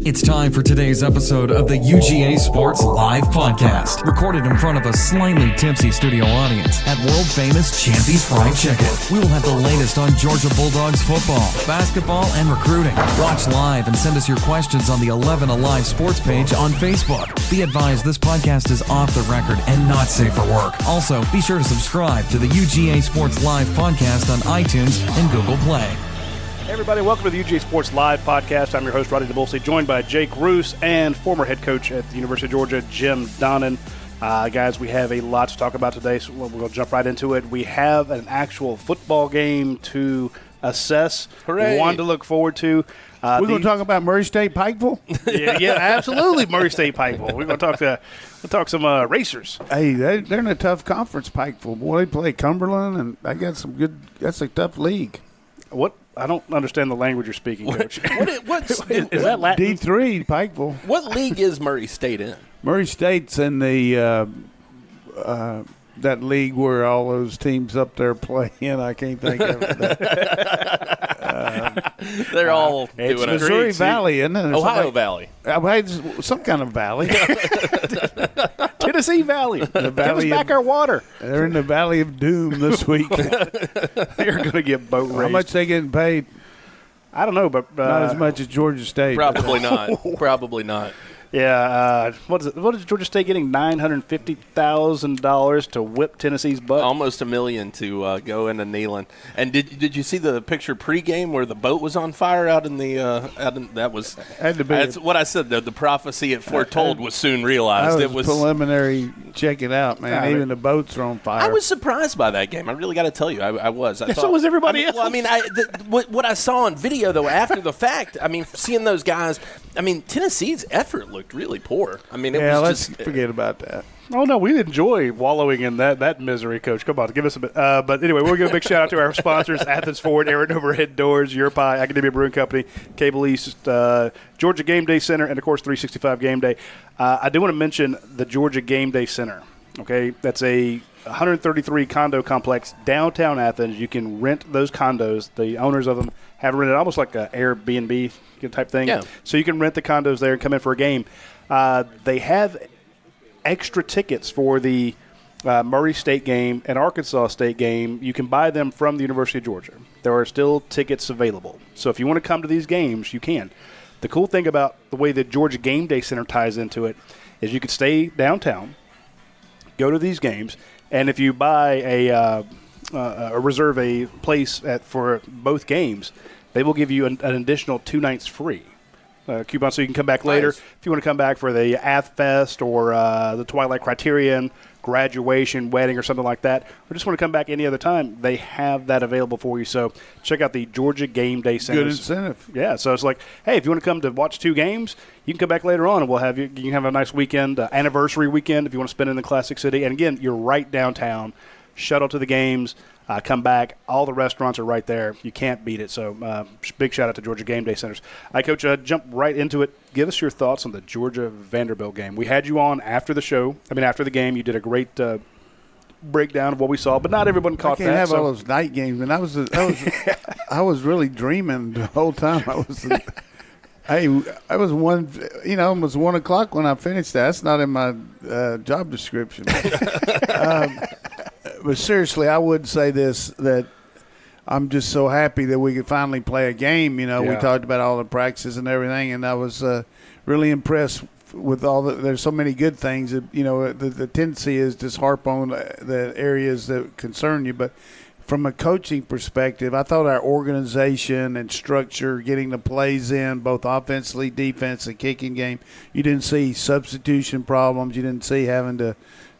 It's time for today's episode of the UGA Sports Live Podcast, recorded in front of a slightly tipsy studio audience at world-famous Champy's Fried Chicken. We will have the latest on Georgia Bulldogs football, basketball, and recruiting. Watch live and send us your questions on the 11 Alive Sports page on Facebook. Be advised this podcast is off the record and not safe for work. Also, be sure to subscribe to the UGA Sports Live Podcast on iTunes and Google Play. Hey everybody, welcome to the UGA Sports Live Podcast. I'm your host, Radi and Jake, joined by Jake Roos and former head coach at the University of Georgia, Jim Donnan. Guys, we have a lot to talk about today, so we're going to jump right into it. We have an actual football game to assess, Hooray. One to look forward to. We're going to talk about Murray State Pikeville? yeah, absolutely, Murray State Pikeville. We're going to talk some racers. Hey, they're in a tough conference, Pikeville. Boy, they play Cumberland, and they got some good – that's a tough league. What? I don't understand the language you're speaking, Coach. Is that Latin? D3, Pikeville. What league is Murray State in? Murray State's in the that league where all those teams up there play in. I can't think of it. They're all doing it. Missouri Valley, isn't it? Ohio Valley. Some kind of valley. Tennessee Valley. Give us back our water. They're in the Valley of Doom this week. They're going to get boat raced. How much they getting paid? I don't know, but not as much as Georgia State. Probably not. Probably not. Yeah, what is Georgia State getting? $950,000 to whip Tennessee's butt. Almost $1 million to go into Neyland. And did you see the picture pregame where the boat was on fire out in the that was had to be that's what I said. The prophecy it foretold was soon realized. It was preliminary. Check it out, man. Even the boats are on fire. I was surprised by that game. I really got to tell you, I was. I so was everybody else. Well, I mean, what I saw on video though after the fact. I mean, seeing those guys. I mean, Tennessee's effort looked really poor. I mean, let's forget about that. Oh, no, we enjoy wallowing in that misery, Coach. Come on, give us a bit. But anyway, we'll give a big shout-out to our sponsors, Athens Ford, Aaron Overhead Doors, Your Pie, Academia Brewing Company, Cable East, Georgia Game Day Center, and, of course, 365 Game Day. I do want to mention the Georgia Game Day Center, okay? That's a 133 condo complex downtown Athens. You can rent those condos. The owners of them have rented almost like an Airbnb type thing. Yeah. So you can rent the condos there and come in for a game. They have extra tickets for the Murray State game and Arkansas State game. You can buy them from the University of Georgia. There are still tickets available. So if you want to come to these games, you can. The cool thing about the way the Georgia Game Day Center ties into it is you could stay downtown, go to these games, and if you buy reserve a place for both games, they will give you an additional 2 nights free. Coupon, so you can come back later. Nice. If you want to come back for the Ath Fest or the Twilight Criterion, graduation, wedding, or something like that, or just want to come back any other time, they have that available for you. So check out the Georgia Game Day Center. Good incentive. Yeah, so it's like, hey, if you want to come to watch 2 games, you can come back later on, and we'll have you can have a nice weekend, anniversary weekend, if you want to spend it in the Classic City. And again, you're right downtown. Shuttle to the games. Come back. All the restaurants are right there. You can't beat it. So big shout-out to Georgia Game Day Centers. Coach, jump right into it. Give us your thoughts on the Georgia-Vanderbilt game. We had you on after the game. You did a great breakdown of what we saw, but not everyone caught that. I can't have all those night games. And I was really dreaming the whole time. I was almost 1 o'clock when I finished that. That's not in my job description. But seriously, I would say this, that I'm just so happy that we could finally play a game. We talked about all the practices and everything, and I was really impressed with all there's so many good things. The tendency is just harp on the areas that concern you. But from a coaching perspective, I thought our organization and structure, getting the plays in, both offensively, defense, and kicking game, you didn't see substitution problems. You didn't see having to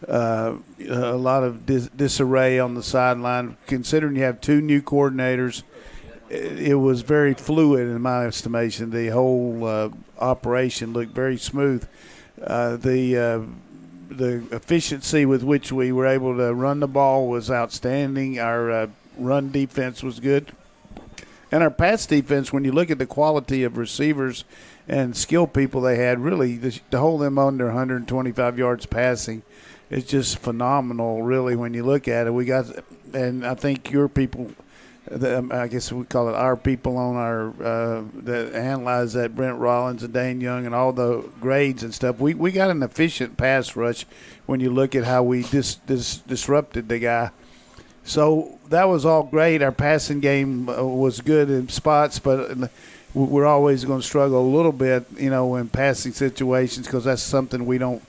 a lot of disarray on the sideline. Considering you have 2 new coordinators, it was very fluid in my estimation. The whole operation looked very smooth. The efficiency with which we were able to run the ball was outstanding. Our run defense was good. And our pass defense, when you look at the quality of receivers and skill people they had, really to hold them under 125 yards passing, it's just phenomenal, really, when you look at it. And I think your people I guess we call it our people on our that analyze that, Brent Rollins and Dane Young and all the grades and stuff. We got an efficient pass rush when you look at how we disrupted the guy. So that was all great. Our passing game was good in spots, but we're always going to struggle a little bit, in passing situations because that's something we don't.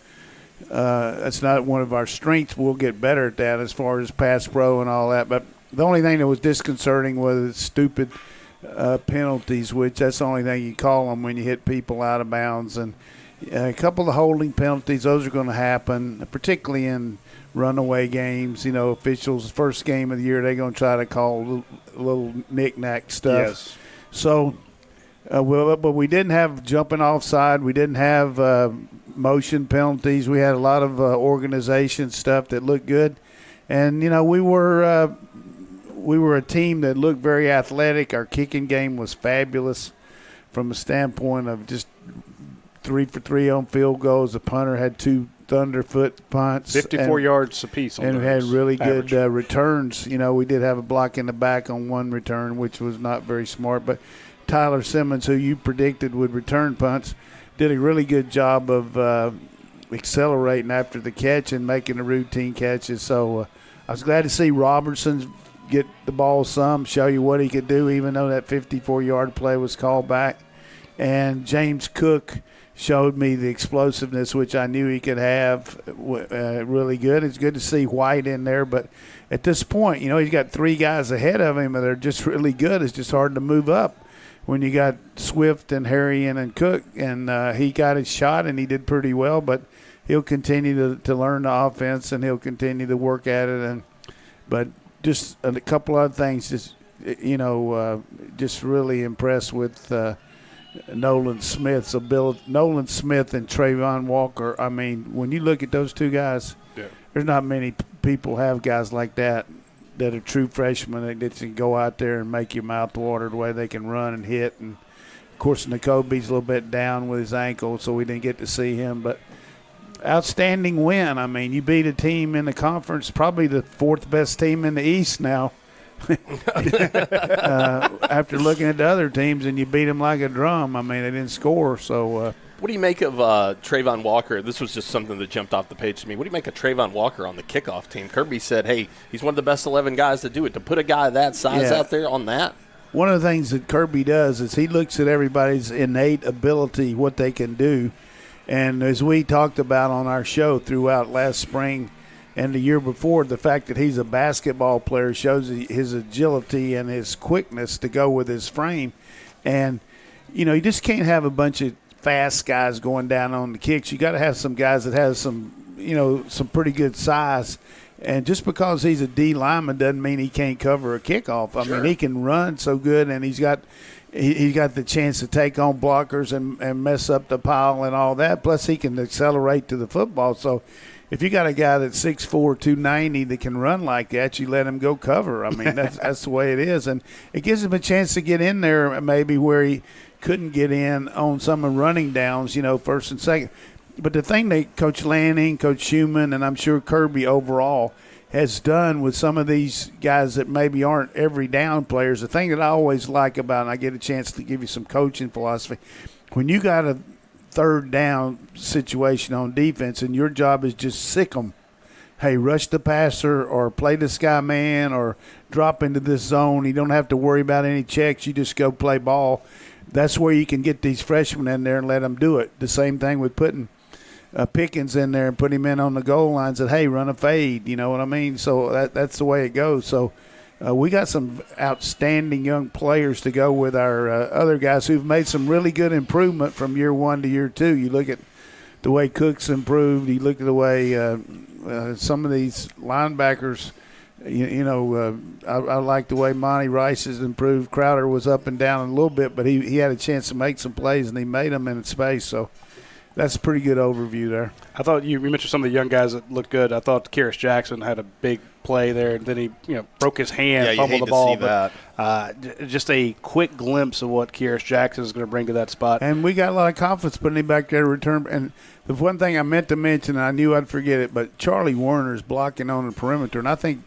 That's not one of our strengths. We'll get better at that as far as pass pro and all that, but. The only thing that was disconcerting was stupid penalties, which that's the only thing you call them when you hit people out of bounds. And a couple of holding penalties, those are going to happen, particularly in runaway games. Officials, first game of the year, they're going to try to call little knick-knack stuff. Yes. So, but we didn't have jumping offside. We didn't have motion penalties. We had a lot of organization stuff that looked good. And, we were a team that looked very athletic. Our kicking game was fabulous from a standpoint of just 3 for 3 on field goals. The punter had 2 thunderfoot punts. 54 yards apiece on and those. we had really good Average. returns. We did have a block in the back on one return, which was not very smart. But Tyler Simmons, who you predicted would return punts, did a really good job of accelerating after the catch and making the routine catches. So I was glad to see Robertson get the ball show you what he could do, even though that 54-yard play was called back. And James Cook showed me the explosiveness, which I knew he could have, really good. It's good to see White in there, but at this point, he's got 3 guys ahead of him, and they're just really good. It's just hard to move up when you got Swift and Harrion and Cook, and he got his shot, and he did pretty well, but he'll continue to learn the offense, and he'll continue to work at it. But just a couple other things, just really impressed with Nolan Smith's ability. Nolan Smith and Trayvon Walker. I mean, when you look at those 2 guys, there's not many people have guys like that are true freshmen that can go out there and make your mouth water the way they can run and hit. And of course, Nakobe's a little bit down with his ankle, so we didn't get to see him, but. Outstanding win. I mean, you beat a team in the conference, probably the 4th best team in the East now. After looking at the other teams, and you beat them like a drum. I mean, they didn't score. So, what do you make of Trayvon Walker? This was just something that jumped off the page to me. What do you make of Trayvon Walker on the kickoff team? Kirby said, hey, he's one of the best 11 guys to do it. To put a guy that size out there on that? One of the things that Kirby does is he looks at everybody's innate ability, what they can do. And as we talked about on our show throughout last spring and the year before, the fact that he's a basketball player shows his agility and his quickness to go with his frame. And, you just can't have a bunch of fast guys going down on the kicks. You got to have some guys that have some pretty good size. And just because he's a D lineman doesn't mean he can't cover a kickoff. I mean, he can run so good, and he's got the chance to take on blockers and mess up the pile and all that. Plus, he can accelerate to the football. So, if you got a guy that's 6'4", 290 that can run like that, you let him go cover. I mean, that's the way it is. And it gives him a chance to get in there maybe where he couldn't get in on some of running downs, first and second. But the thing that Coach Lanning, Coach Schumann, and I'm sure Kirby overall has done with some of these guys that maybe aren't every down players, the thing that I always like about, and I get a chance to give you some coaching philosophy, when you got a 3rd down situation on defense and your job is just sick them, hey, rush the passer or play the sky man or drop into this zone. You don't have to worry about any checks. You just go play ball. That's where you can get these freshmen in there and let them do it. The same thing with putting Pickens in there and put him in on the goal line and said, hey, run a fade. You know what I mean? So that's the way it goes. So we got some outstanding young players to go with our other guys who've made some really good improvement from year 1 to year 2. You look at the way Cook's improved. You look at the way some of these linebackers, I like the way Monty Rice has improved. Crowder was up and down a little bit, but he had a chance to make some plays, and he made them in space. So that's a pretty good overview there. I thought you mentioned some of the young guys that looked good. I thought Kyrus Jackson had a big play there, and then he broke his hand, fumbled the ball. Just a quick glimpse of what Kyrus Jackson is going to bring to that spot. And we got a lot of confidence putting him back there to return. And the one thing I meant to mention, and I knew I'd forget it, but Charlie Warner's blocking on the perimeter, and I think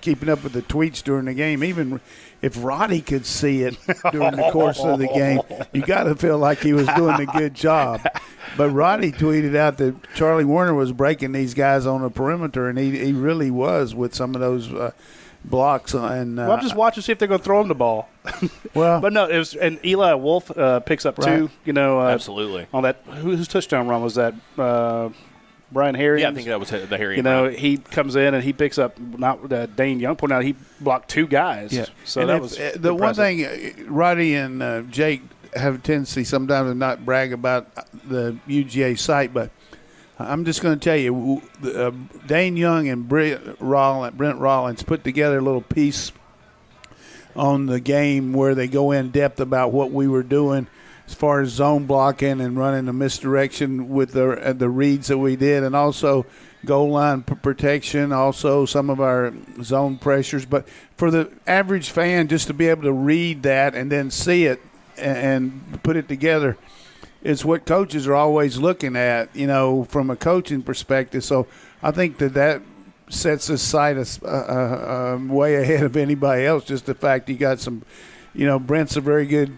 keeping up with the tweets during the game. Even if Radi could see it during the course of the game, you got to feel like he was doing a good job. But Radi tweeted out that Charlie Warner was breaking these guys on the perimeter, and he really was with some of those blocks. And well, I'm just watching to see if they're going to throw him the ball. Well, but no, it was, and Eli Wolf picks up Right. two. Absolutely. On that, whose touchdown run was that? Brian Harry. Yeah, I think that was the Harry. He comes in and he picks up not Dane Young pointed out he blocked two guys. Yeah. So and that was the impressive. one thing, Radi and Jake have a tendency sometimes to not brag about the UGA site, but I'm just going to tell you, Dane Young and Brent Rollins put together a little piece on the game where they go in depth about what we were doing as far as zone blocking and running the misdirection with the reads that we did, and also goal line protection, also some of our zone pressures. But for the average fan, just to be able to read that and then see it and put it together, it's what coaches are always looking at, from a coaching perspective. So I think that sets this site way ahead of anybody else. Just the fact you got some, Brent's a very good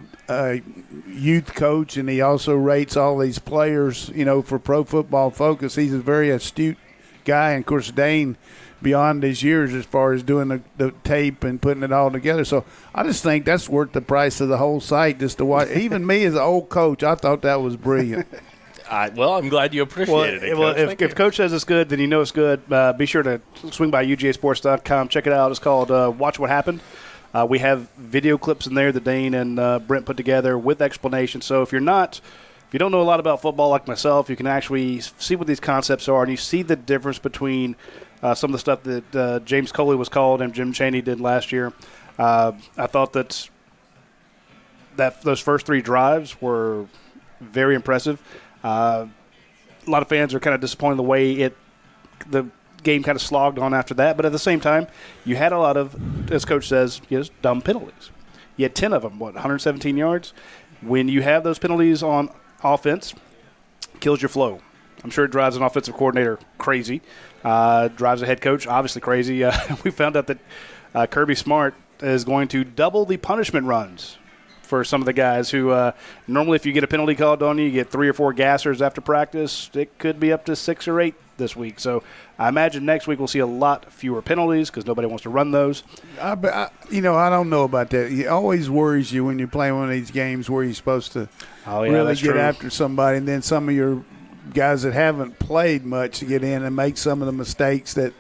youth coach, and he also rates all these players, for Pro Football Focus. He's a very astute guy, and of course Dane, beyond his years as far as doing the tape and putting it all together. So I just think that's worth the price of the whole site just to watch. Even me as an old coach, I thought that was brilliant. I'm glad you appreciated it, Coach. If Coach says it's good, then you know it's good. Be sure to swing by UGAsports.com. Check it out. It's called Watch What Happened. We have video clips in there that Dane and Brent put together with explanations. So if you don't know a lot about football like myself, you can actually see what these concepts are, and you see the difference between some of the stuff that James Coley was called and Jim Chaney did last year. I thought that those first three drives were very impressive. A lot of fans are kind of disappointed the way the game kind of slogged on after that. But at the same time, you had a lot of, as Coach says, dumb penalties. You had 10 of them, 117 yards. When you have those penalties on offense, kills your flow. I'm sure it drives an offensive coordinator crazy. Drives a head coach obviously crazy. We found out that Kirby Smart is going to double the punishment runs for some of the guys who normally if you get a penalty called on you, you get 3 or 4 gassers after practice. It could be up to 6 or 8 this week. So I imagine next week we'll see a lot fewer penalties because nobody wants to run those. I don't know about that. It always worries you when you're playing one of these games where you're supposed to really get after somebody, and then some of your guys that haven't played much get in and make some of the mistakes that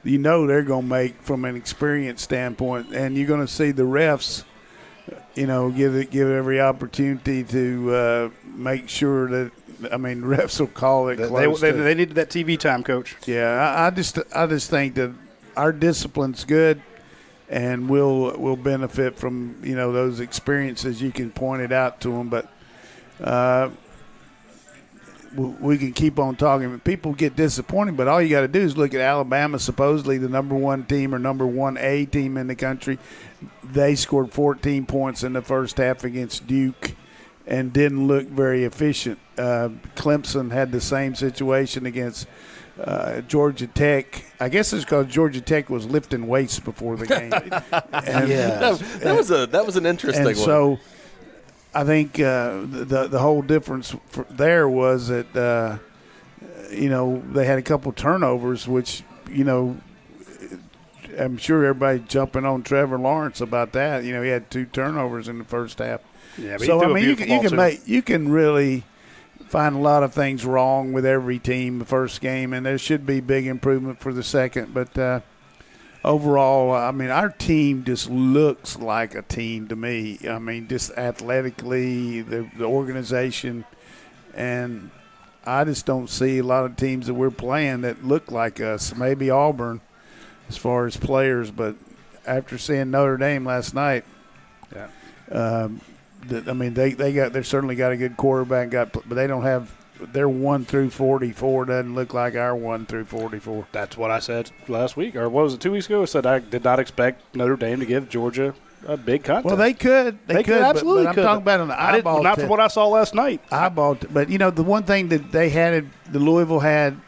they're going to make from an experience standpoint. And you're going to see the refs give every opportunity to make sure that, refs will call it close. They needed that TV time, Coach. Yeah, I just think that our discipline's good, and we'll benefit from those experiences. You can point it out to them, but we can keep on talking. People get disappointed, but all you got to do is look at Alabama, supposedly the number 1 team or number 1A team in the country. They scored 14 points in the first half against Duke and didn't look very efficient. Clemson had the same situation against Georgia Tech. I guess it's because Georgia Tech was lifting weights before the game. That was an interesting one. So I think the whole difference there was that they had a couple turnovers, which I'm sure everybody jumping on Trevor Lawrence about that. He had 2 turnovers in the first half. Yeah, so you can really find a lot of things wrong with every team the first game, and there should be big improvement for the second. But overall, our team just looks like a team to me. Just athletically, the organization, and I just don't see a lot of teams that we're playing that look like us. Maybe Auburn as far as players, but after seeing Notre Dame last night, they certainly got a good quarterback, but they don't have their 1 through 44 doesn't look like our 1 through 44. That's what I said last week, or what was it, 2 weeks ago? I said I did not expect Notre Dame to give Georgia a big contest. Well, they could. They could absolutely. But I'm talking about an eyeball. Not from what I saw last night. Eyeball. But the one thing that they had, the Louisville had,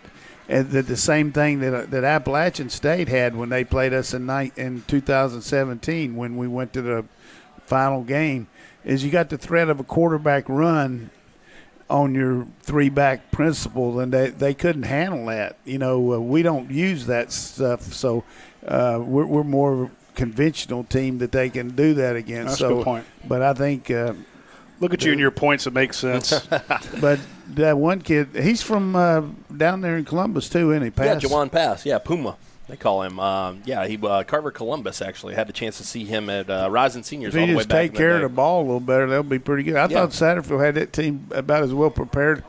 And the same thing that Appalachian State had when they played us in 2017 when we went to the final game, is you got the threat of a quarterback run on your three-back principle, and they couldn't handle that. We don't use that stuff, so we're more conventional team that they can do that against. That's a good point. But I think look at you and your points. It makes sense. But that one kid, he's from down there in Columbus too, isn't he? Pass? Yeah, Jawan Pass. Yeah, Puma. They call him. He Carver Columbus actually had the chance to see him at Rising Seniors. If all he the way just back take care of the ball a little better, they'll be pretty good. I thought Satterfield had that team about as well prepared,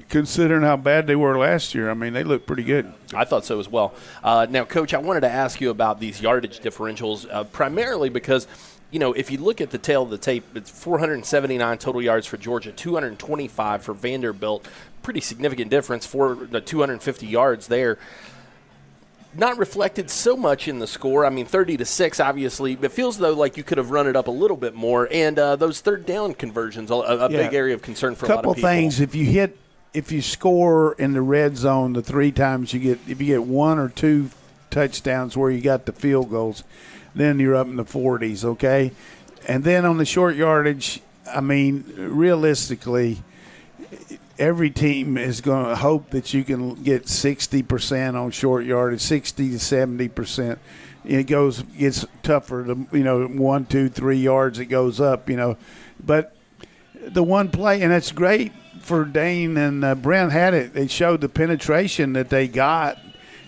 considering how bad they were last year. I mean, they look pretty good. I thought so as well. Now, Coach, I wanted to ask you about these yardage differentials, primarily because, if you look at the tail of the tape, it's 479 total yards for Georgia, 225 for Vanderbilt. Pretty significant difference for the 250 yards there. Not reflected so much in the score. I mean, 30-6, obviously. It feels, though, like you could have run it up a little bit more. And those third down conversions, a big area of concern for a lot of people. Couple things. If you score in the red zone the 3 times if you get 1 or 2 touchdowns where you got the field goals, then you're up in the 40s, okay? And then on the short yardage, I mean, realistically, every team is going to hope that you can get 60% on short yardage, 60 to 70%. It gets tougher. 1, 2, 3 yards, it goes up. But the one play, and that's great for Dane and Brent had it. They showed the penetration that they got.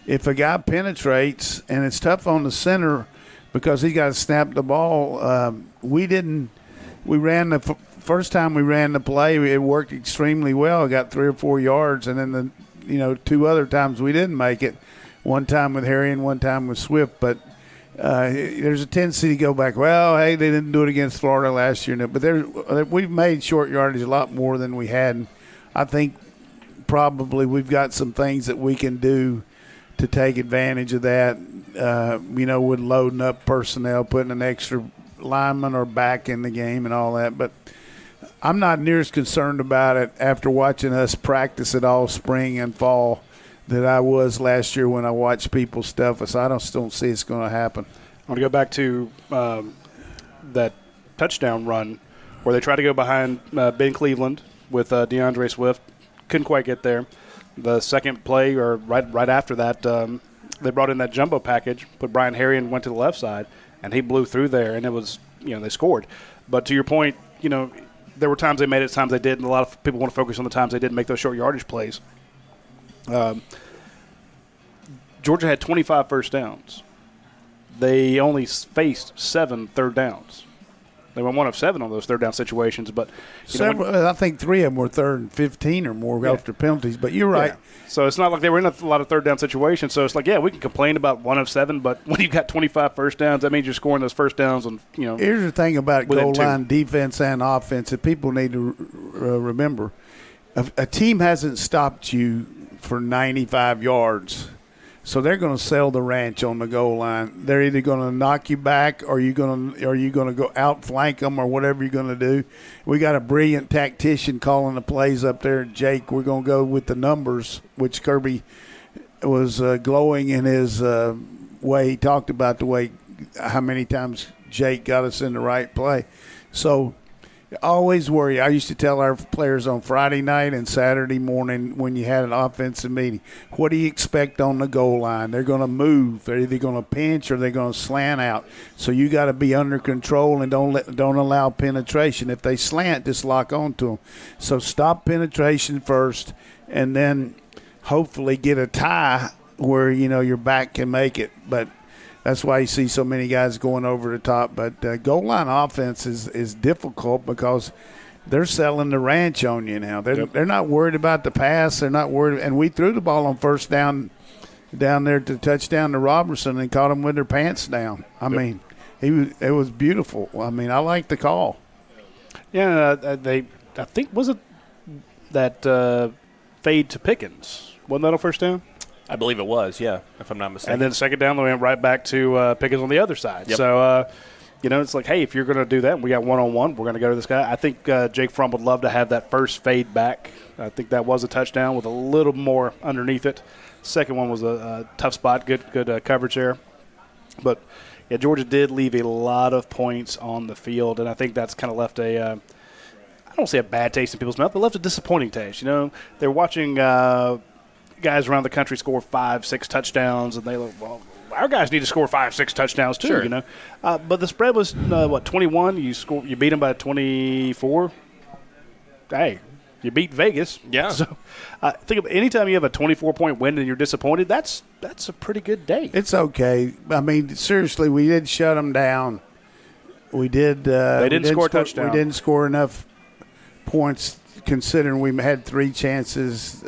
If a guy penetrates, and it's tough on the center because he got to snap the ball. We ran the first time we ran the play, it worked extremely well. It got 3 or 4 yards, and then 2 other times we didn't make it. One time with Harry and one time with Swift. But there's a tendency to go back. Well, hey, they didn't do it against Florida last year, but we've made short yardage a lot more than we had. I think probably we've got some things that we can do to take advantage of that. With loading up personnel, putting an extra lineman or back in the game and all that, but I'm not near as concerned about it after watching us practice it all spring and fall that I was last year when I watched people stuff us. I don't see it's going to happen. I want to go back to that touchdown run where they tried to go behind Ben Cleveland with DeAndre Swift. Couldn't quite get there. The second play, or right after that, they brought in that jumbo package, put Brian Harry and went to the left side, and he blew through there, and it was, they scored. But to your point, there were times they made it, times they didn't. A lot of people want to focus on the times they didn't make those short yardage plays. Georgia had 25 first downs. They only faced 7 third downs. They were 1 of 7 on those third down situations, but I think 3 of them were 3rd and 15 or more after penalties. But you're right. Yeah. So it's not like they were in a lot of third down situations. So it's like, we can complain about 1 of 7, but when you've got 25 first downs, that means you're scoring those first downs. And here's the thing about goal line defense and offense that people need to remember: a team hasn't stopped you for 95 yards. So they're going to sell the ranch on the goal line. They're either going to knock you back, or you're going to go outflank them, or whatever you're going to do. We got a brilliant tactician calling the plays up there, Jake. We're going to go with the numbers, which Kirby was glowing in his way. He talked about how many times Jake got us in the right play. So always worry. I used to tell our players on Friday night and Saturday morning when you had an offensive meeting, what do you expect on the goal line? They're going to move. They're either going to pinch or they're going to slant out. So you got to be under control and don't allow penetration. If they slant, just lock onto them. So stop penetration first, and then hopefully get a tie where your back can make it. But that's why you see so many guys going over the top. But goal line offense is difficult because they're selling the ranch on you now. They're not worried about the pass. They're not worried. And we threw the ball on first down there to touchdown to Robertson and caught him with their pants down. I mean, it was beautiful. I mean, I like the call. Yeah, I think, was it that fade to Pickens? Wasn't that on first down? I believe it was, yeah, if I'm not mistaken. And then second down, they went right back to Pickens on the other side. Yep. So, it's like, hey, if you're going to do that and we got one-on-one, we're going to go to this guy. I think Jake Fromm would love to have that first fade back. I think that was a touchdown with a little more underneath it. Second one was a tough spot, good coverage there. But, yeah, Georgia did leave a lot of points on the field, and I think that's kind of left I don't say a bad taste in people's mouth, but left a disappointing taste. They're watching guys around the country score 5-6 touchdowns, and they look, well, our guys need to score 5-6 touchdowns too, sure. But the spread was 21. You beat them by 24. Hey, you beat Vegas. Yeah. So think of anytime you have a 24-point win and you're disappointed, that's a pretty good day. It's okay. I mean, seriously, we did shut them down. We did. They didn't score a touchdown. We didn't score enough points considering we had 3 chances.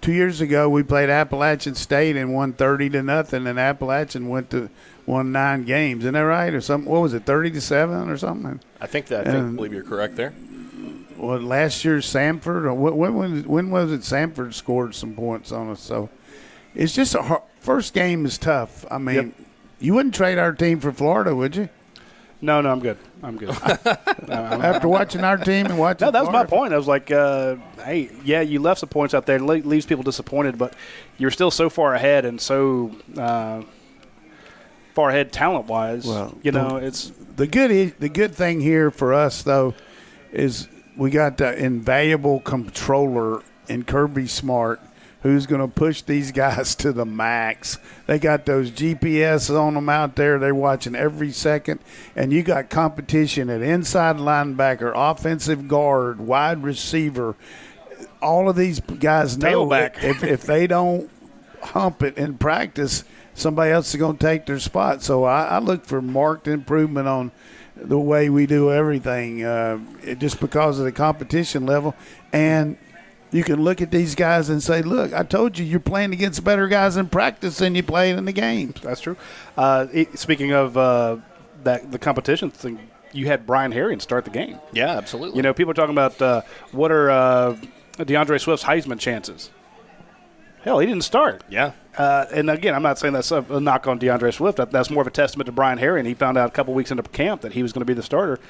2 years ago we played Appalachian State and won 30-0, and Appalachian won 9 games. Isn't that right? Or something? What was it, 30-7 or something? I believe you're correct there. Well, last year Samford, or when was it Samford scored some points on us? So it's just first game is tough. I mean, You wouldn't trade our team for Florida, would you? No, I'm good. After watching our team and watching No, that was Florida. my point. I was like, hey, yeah, you left some points out there and leaves people disappointed, but you're still so far ahead and so far ahead talent-wise. Well, it's the good thing here for us though is we got the invaluable controller in Kirby Smart, who's going to push these guys to the max. They got those GPS on them out there. They're watching every second. And you got competition at inside linebacker, offensive guard, wide receiver. All of these guys know Tailback. if they don't hump it in practice, somebody else is going to take their spot. So I look for marked improvement on the way we do everything just because of the competition level. And you can look at these guys and say, look, I told you you're playing against better guys in practice than you played in the games. That's true. Speaking of the competition thing, you had Brian Herring start the game. Yeah, absolutely. People are talking about what are DeAndre Swift's Heisman chances. Hell, he didn't start. Yeah. And, again, I'm not saying that's a knock on DeAndre Swift. That's more of a testament to Brian Herring. He found out a couple weeks into camp that he was going to be the starter.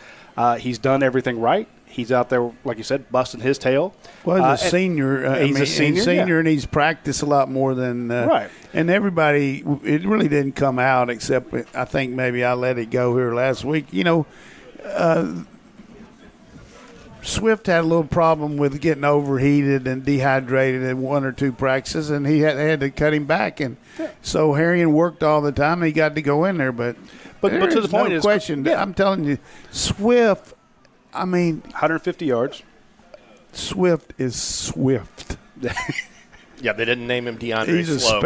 He's done everything right. He's out there, like you said, busting his tail. Well, he's a senior. He's a senior, and he's practiced a lot more than right. And everybody, it really didn't come out except I think maybe I let it go here last week. Swift had a little problem with getting overheated and dehydrated in 1 or 2 practices, and they had to cut him back. And so Herring worked all the time, and he got to go in there. But to the point is, question. Yeah. I'm telling you, Swift. I mean, 150 yards. Swift is Swift. Yeah, they didn't name him DeAndre He's a Slow.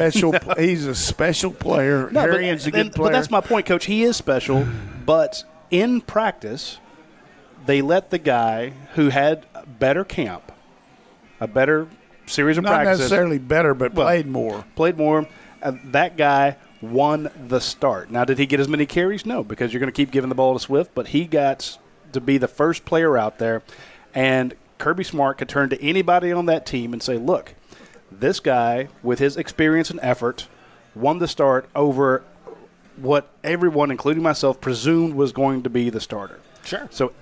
He's a special player. No, Herring's a good player. But that's my point, Coach. He is special, but in practice, they let the guy who had a better camp, a better series of practices. Not necessarily better, but played more. That guy won the start. Now, did he get as many carries? No, because you're going to keep giving the ball to Swift, but he got to be the first player out there, and Kirby Smart could turn to anybody on that team and say, look, this guy with his experience and effort won the start over what everyone, including myself, presumed was going to be the starter. Sure. So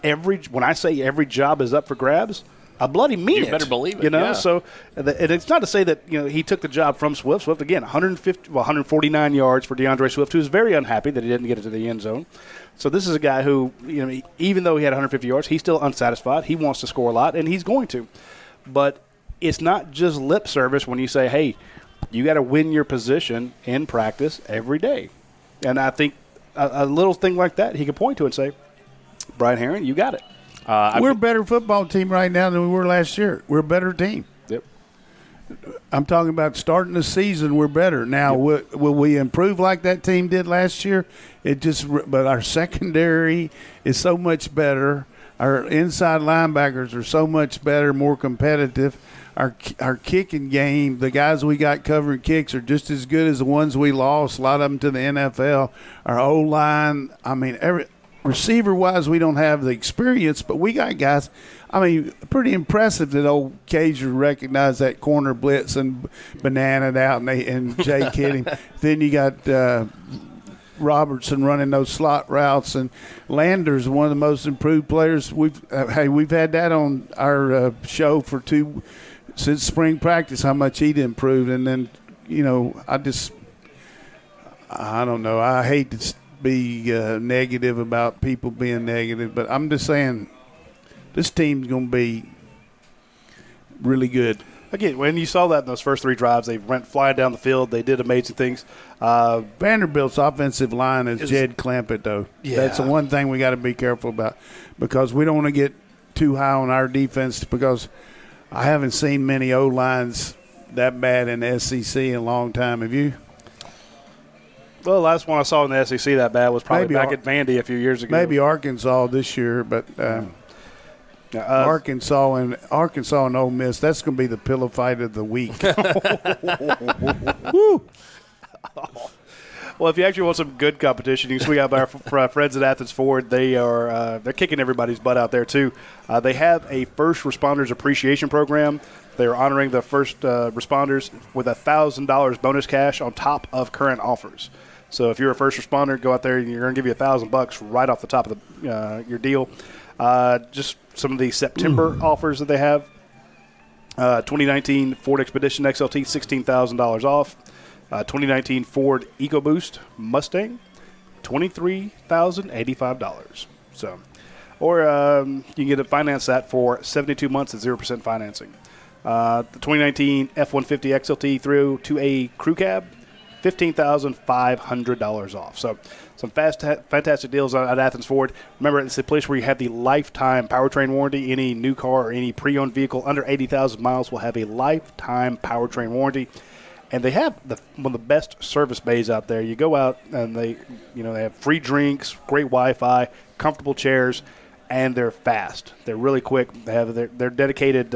when I say every job is up for grabs, I bloody mean it. You better believe it. Yeah. So and it's not to say that he took the job from Swift. Swift again, 149 yards for DeAndre Swift, who's very unhappy that he didn't get it to the end zone. So this is a guy who, even though he had 150 yards, he's still unsatisfied. He wants to score a lot, and he's going to. But it's not just lip service when you say, hey, you got to win your position in practice every day. And I think a little thing like that he could point to and say, Brian Herring, you got it. We're a better football team right now than we were last year. We're a better team. Yep. I'm talking about starting the season. We're better now. Will we improve like that team did last year? But our secondary is so much better. Our inside linebackers are so much better, more competitive. Our kicking game, the guys we got covering kicks are just as good as the ones we lost. A lot of them to the NFL. Our O-line, receiver-wise, we don't have the experience, but we got guys. Pretty impressive that old Cager recognized that corner blitz and bananaed out, and Jake hit him. Then you got Robertson running those slot routes, and Lander's one of the most improved players. We've had that on our show for 2 since spring practice how much he'd improved. And then, I don't know. I hate to be negative about people being negative, but I'm just saying this team's going to be really good. Again, when you saw that in those first 3 drives, they went flying down the field. They did amazing things. Vanderbilt's offensive line is Jed Clampett, though. Yeah. That's the one thing we got to be careful about, because we don't want to get too high on our defense, because I haven't seen many O-lines that bad in the SEC in a long time. Have you? Well, the last one I saw in the SEC that bad was probably back at Vandy a few years ago. Maybe Arkansas this year, but Arkansas and Ole Miss, that's going to be the pillow fight of the week. Woo. Well, if you actually want some good competition, you can swing out by our friends at Athens Ford. They're kicking everybody's butt out there too. They have a first responders appreciation program. They are honoring the first responders with $1,000 bonus cash on top of current offers. So if you're a first responder, go out there and you're going to give you $1,000 right off the top of your deal. Just some of the September offers that they have. 2019 Ford Expedition XLT, $16,000 off. 2019 Ford EcoBoost Mustang, $23,085. So, or you can get it financed that for 72 months at 0% financing. The 2019 F-150 XLT through to a crew cab, $15,500 off. So some fantastic deals at Athens Ford. Remember, it's a place where you have the lifetime powertrain warranty. Any new car or any pre-owned vehicle under 80,000 miles will have a lifetime powertrain warranty. And they have one of the best service bays out there. You go out and they have free drinks, great Wi-Fi, comfortable chairs, and they're fast. They're really quick. They're dedicated.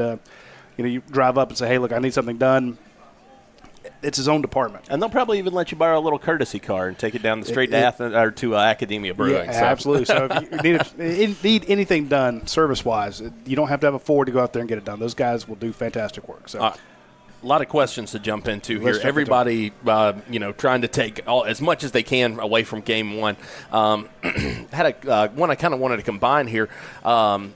You drive up and say, "Hey, look, I need something done." It's his own department, and they'll probably even let you borrow a little courtesy car and take it down the street to Athens or to Academia Brewing. Yeah, absolutely. So if you need anything done service-wise, you don't have to have a Ford to go out there and get it done. Those guys will do fantastic work. So. A lot of questions to jump into here. Everybody, trying to take as much as they can away from Game 1. Had one I kind of wanted to combine here.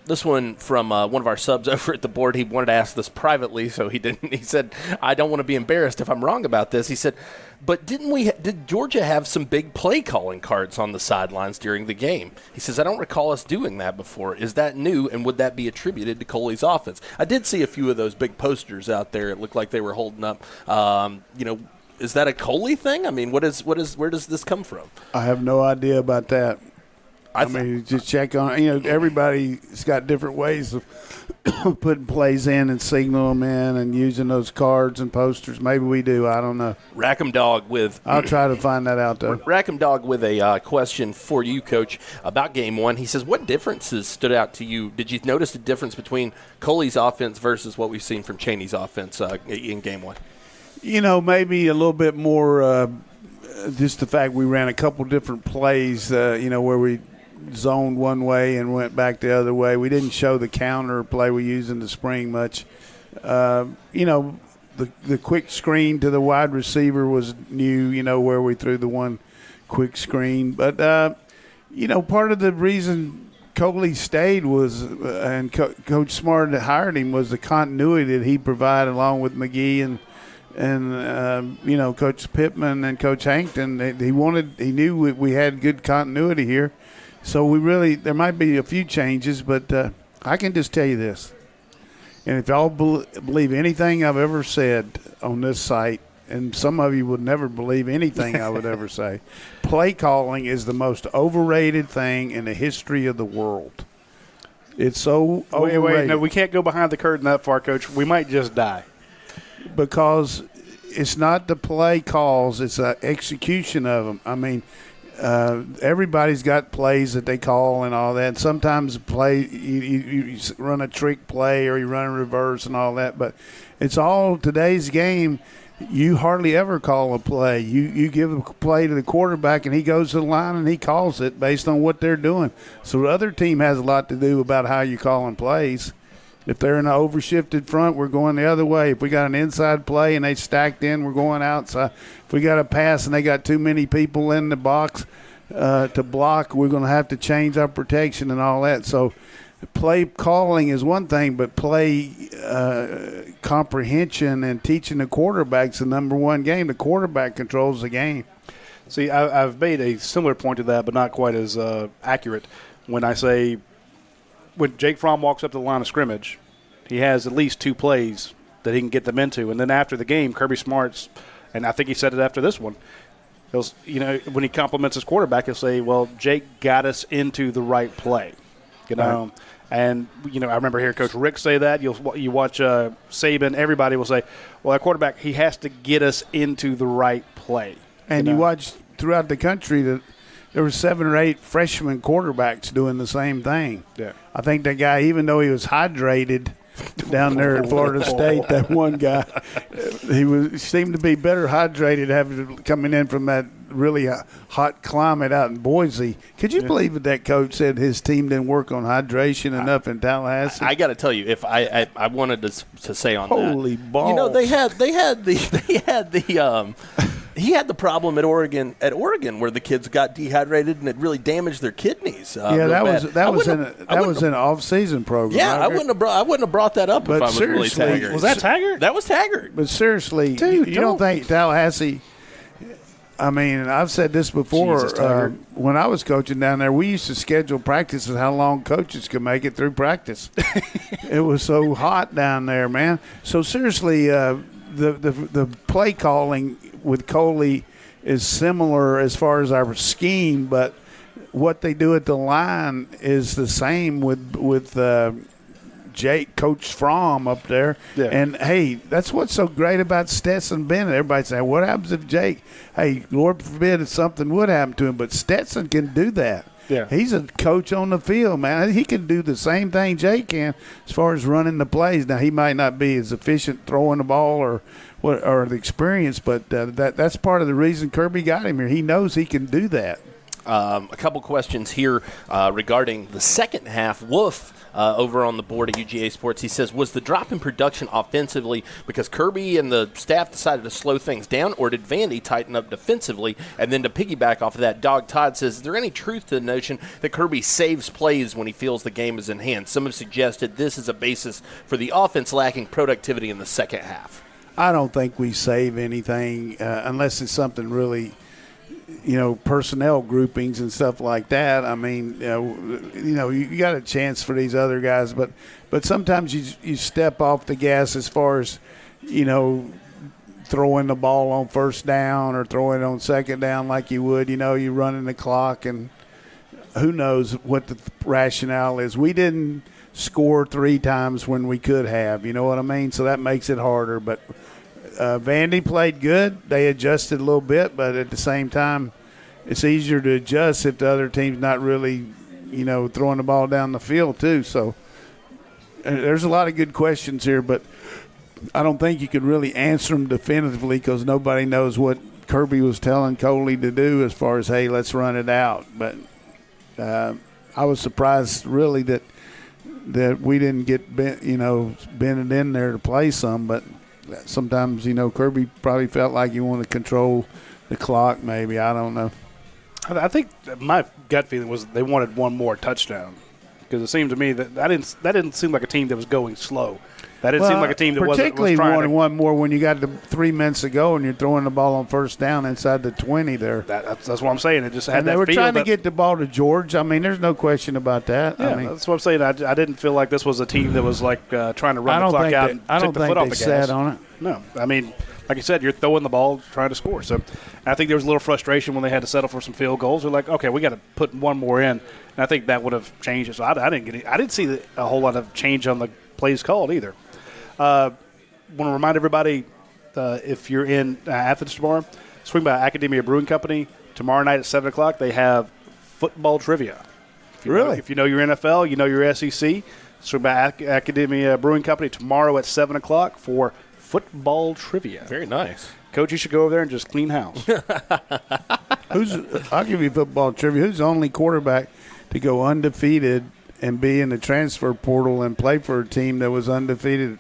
This one from one of our subs over at the board. He wanted to ask this privately, so he didn't. He said, "I don't want to be embarrassed if I'm wrong about this." He said, "But did Georgia have some big play calling cards on the sidelines during the game?" He says, "I don't recall us doing that before. Is that new, and would that be attributed to Coley's offense?" I did see a few of those big posters out there. It looked like they were holding up. Is that a Coley thing? I mean, where does this come from? I have no idea about that. I mean, just check on. Everybody's got different ways of putting plays in and signaling them in and using those cards and posters. Maybe we do. I don't know. Rackham Dog with. I'll try to find that out, though. Rackham Dog with a question for you, Coach, about Game 1. He says, what differences stood out to you? Did you notice the difference between Coley's offense versus what we've seen from Chaney's offense in Game 1? Maybe a little bit more just the fact we ran a couple different plays, where we zoned one way and went back the other way. We didn't show the counter play we used in the spring much. The quick screen to the wide receiver was new, where we threw the one quick screen. But, part of the reason Coley stayed was, and Coach Smart hired him, was the continuity that he provided along with McGee and Coach Pittman and Coach Hankton. He knew we had good continuity here. So there might be a few changes, but I can just tell you this. And if y'all believe anything I've ever said on this site, and some of you would never believe anything I would ever say, play calling is the most overrated thing in the history of the world. It's so overrated. Wait, no, we can't go behind the curtain that far, Coach. We might just die. Because it's not the play calls, it's the execution of them. I mean, everybody's got plays that they call and all that. And sometimes you run a trick play or you run a reverse and all that. But it's all today's game. You hardly ever call a play. You give a play to the quarterback and he goes to the line and he calls it based on what they're doing. So the other team has a lot to do about how you're calling plays. If they're in an overshifted front, we're going the other way. If we got an inside play and they stacked in, we're going outside. If we got a pass and they got too many people in the box to block, we're going to have to change our protection and all that. So play calling is one thing, but play comprehension and teaching the quarterback's the number one game. The quarterback controls the game. See, I've made a similar point to that, but not quite as accurate. When I say when Jake Fromm walks up to the line of scrimmage, he has at least 2 plays that he can get them into. And then after the game, Kirby Smart's, and I think he said it after this one, when he compliments his quarterback, he'll say, well, Jake got us into the right play. Right. And, I remember hearing Coach Rick say that. You watch Saban, everybody will say, well, that quarterback, he has to get us into the right play. And you watch throughout the country that there were 7 or 8 freshman quarterbacks doing the same thing. Yeah. I think that guy, even though he was hydrated down there at Florida State, that one guy, he seemed to be better hydrated coming in from that really hot climate out in Boise. Could you believe that coach said his team didn't work on hydration enough in Tallahassee? I got to tell you, if I wanted to say on Holy that, balls! They had he had the problem at Oregon where the kids got dehydrated and it really damaged their kidneys. That was an off-season program. Yeah, I wouldn't have brought that up if I was really Taggart. Was that Taggart? That was Taggart. But seriously, dude, you don't think Tallahassee? I mean, I've said this before. Jesus, when I was coaching down there, we used to schedule practices how long coaches could make it through practice. It was so hot down there, man. So seriously, the play calling with Coley is similar as far as our scheme, but what they do at the line is the same with Jake, Coach Fromm up there. Yeah. And, hey, that's what's so great about Stetson Bennett. Everybody's saying, what happens if Jake – hey, Lord forbid if something would happen to him, but Stetson can do that. Yeah. He's a coach on the field, man. He can do the same thing Jake can as far as running the plays. Now, he might not be as efficient throwing the ball or the experience, but that's part of the reason Kirby got him here. He knows he can do that. A couple questions here regarding the second half. Wolf over on the board at UGASports, he says, was the drop in production offensively because Kirby and the staff decided to slow things down, or did Vandy tighten up defensively? And then to piggyback off of that, Dog Todd says, is there any truth to the notion that Kirby saves plays when he feels the game is in hand? Some have suggested this is a basis for the offense lacking productivity in the second half. I don't think we save anything unless it's something really – personnel groupings and stuff like that. I mean, you got a chance for these other guys, but sometimes you step off the gas as far as, throwing the ball on first down or throwing it on second down like you would. You running the clock, and who knows what the rationale is. We didn't score 3 times when we could have, you know what I mean? So that makes it harder, but Vandy played good. They adjusted a little bit, but at the same time, it's easier to adjust if the other team's not really, throwing the ball down the field too. So there's a lot of good questions here, but I don't think you can really answer them definitively because nobody knows what Kirby was telling Coley to do as far as, hey, let's run it out. But I was surprised really that we didn't get Bennett in there to play some, but sometimes, Kirby probably felt like he wanted to control the clock maybe. I don't know. I think my gut feeling was they wanted one more touchdown because it seemed to me that didn't seem like a team that was going slow. That didn't seem like a team that was trying to – particularly wanted one more when you got to 3 minutes to go and you're throwing the ball on first down inside the 20 there. That's what I'm saying. It just had and that they were feel trying to get the ball to George. I mean, there's no question about that. Yeah, that's what I'm saying. I didn't feel like this was a team that was like trying to run the clock out and take the foot off the gas. I don't think they sat on it. No. I mean, like you said, you're throwing the ball trying to score. So I think there was a little frustration when they had to settle for some field goals. They're like, okay, we got to put one more in. And I think that would have changed it. So I didn't see a whole lot of change on the plays called either. Want to remind everybody, if you're in Athens tomorrow, swing by Academia Brewing Company. Tomorrow night at 7 o'clock, they have football trivia. If you know your NFL, you know your SEC, swing by Academia Brewing Company tomorrow at 7 o'clock for football trivia. Very nice. Coach, you should go over there and just clean house. I'll give you football trivia. Who's the only quarterback to go undefeated and be in the transfer portal and play for a team that was undefeated?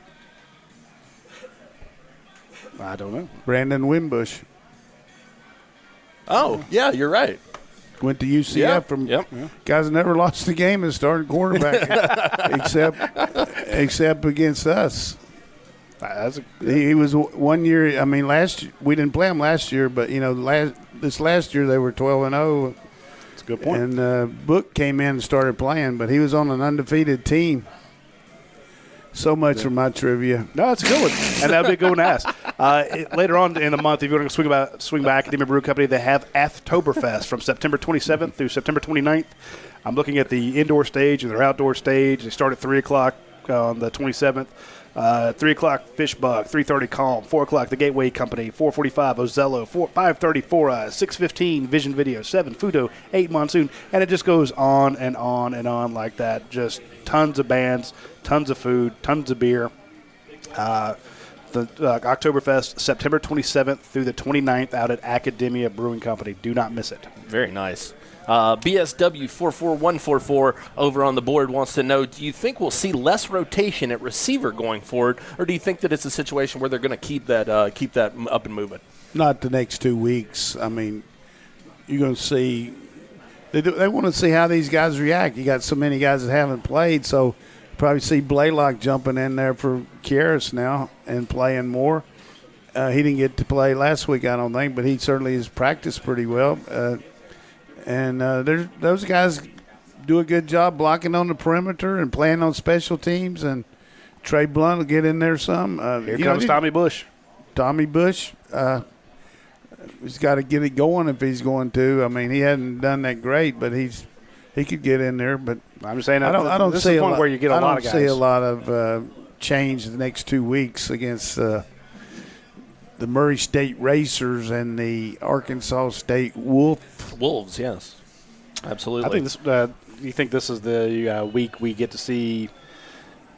I don't know. Brandon Wimbush. Oh, yeah, you're right. went to UCF from guys that never lost a game and started quarterback except against us. He was 1 year. I mean, we didn't play him last year, but this last year they were 12-0. That's a good point. And Book came in and started playing, but he was on an undefeated team. So much for my trivia. No, that's a good one, and that'll be a good one to ask. Later on in the month, if you want to swing by Academia Brew Company, they have Athtoberfest from September 27th through September 29th. I'm looking at the indoor stage and their outdoor stage. They start at 3 o'clock on the 27th. 3 o'clock Fishbug, 3:30 Calm, 4 o'clock The Gateway Company, 4:45 Ozello, 5:30 For Us, 6:15 Vision Video, 7 Fudo, 8 Monsoon, and it just goes on and on and on like that. Just tons of bands, tons of food, tons of beer. The Oktoberfest, September 27th through the 29th out at Academia Brewing Company. Do not miss it. Very nice. BSW44144 over on the board wants to know, do you think we'll see less rotation at receiver going forward, or do you think that it's a situation where they're going to keep that up and moving? Not the next 2 weeks. I mean, you're going to see they want to see how these guys react. You got so many guys that haven't played, so probably see Blaylock jumping in there for Kieras now and playing more. He didn't get to play last week, I don't think, but he certainly has practiced pretty well. And those guys do a good job blocking on the perimeter and playing on special teams. And Trey Blunt will get in there some. Here comes Tommy Bush. Tommy Bush, he's got to get it going if he's going to. I mean, he hadn't done that great, but he could get in there. But I'm just saying, I don't see a lot where you get a lot of guys. I don't see a lot of change the next 2 weeks against the Murray State Racers and the Arkansas State Wolves, yes. Absolutely. I think this. You think this is the week we get to see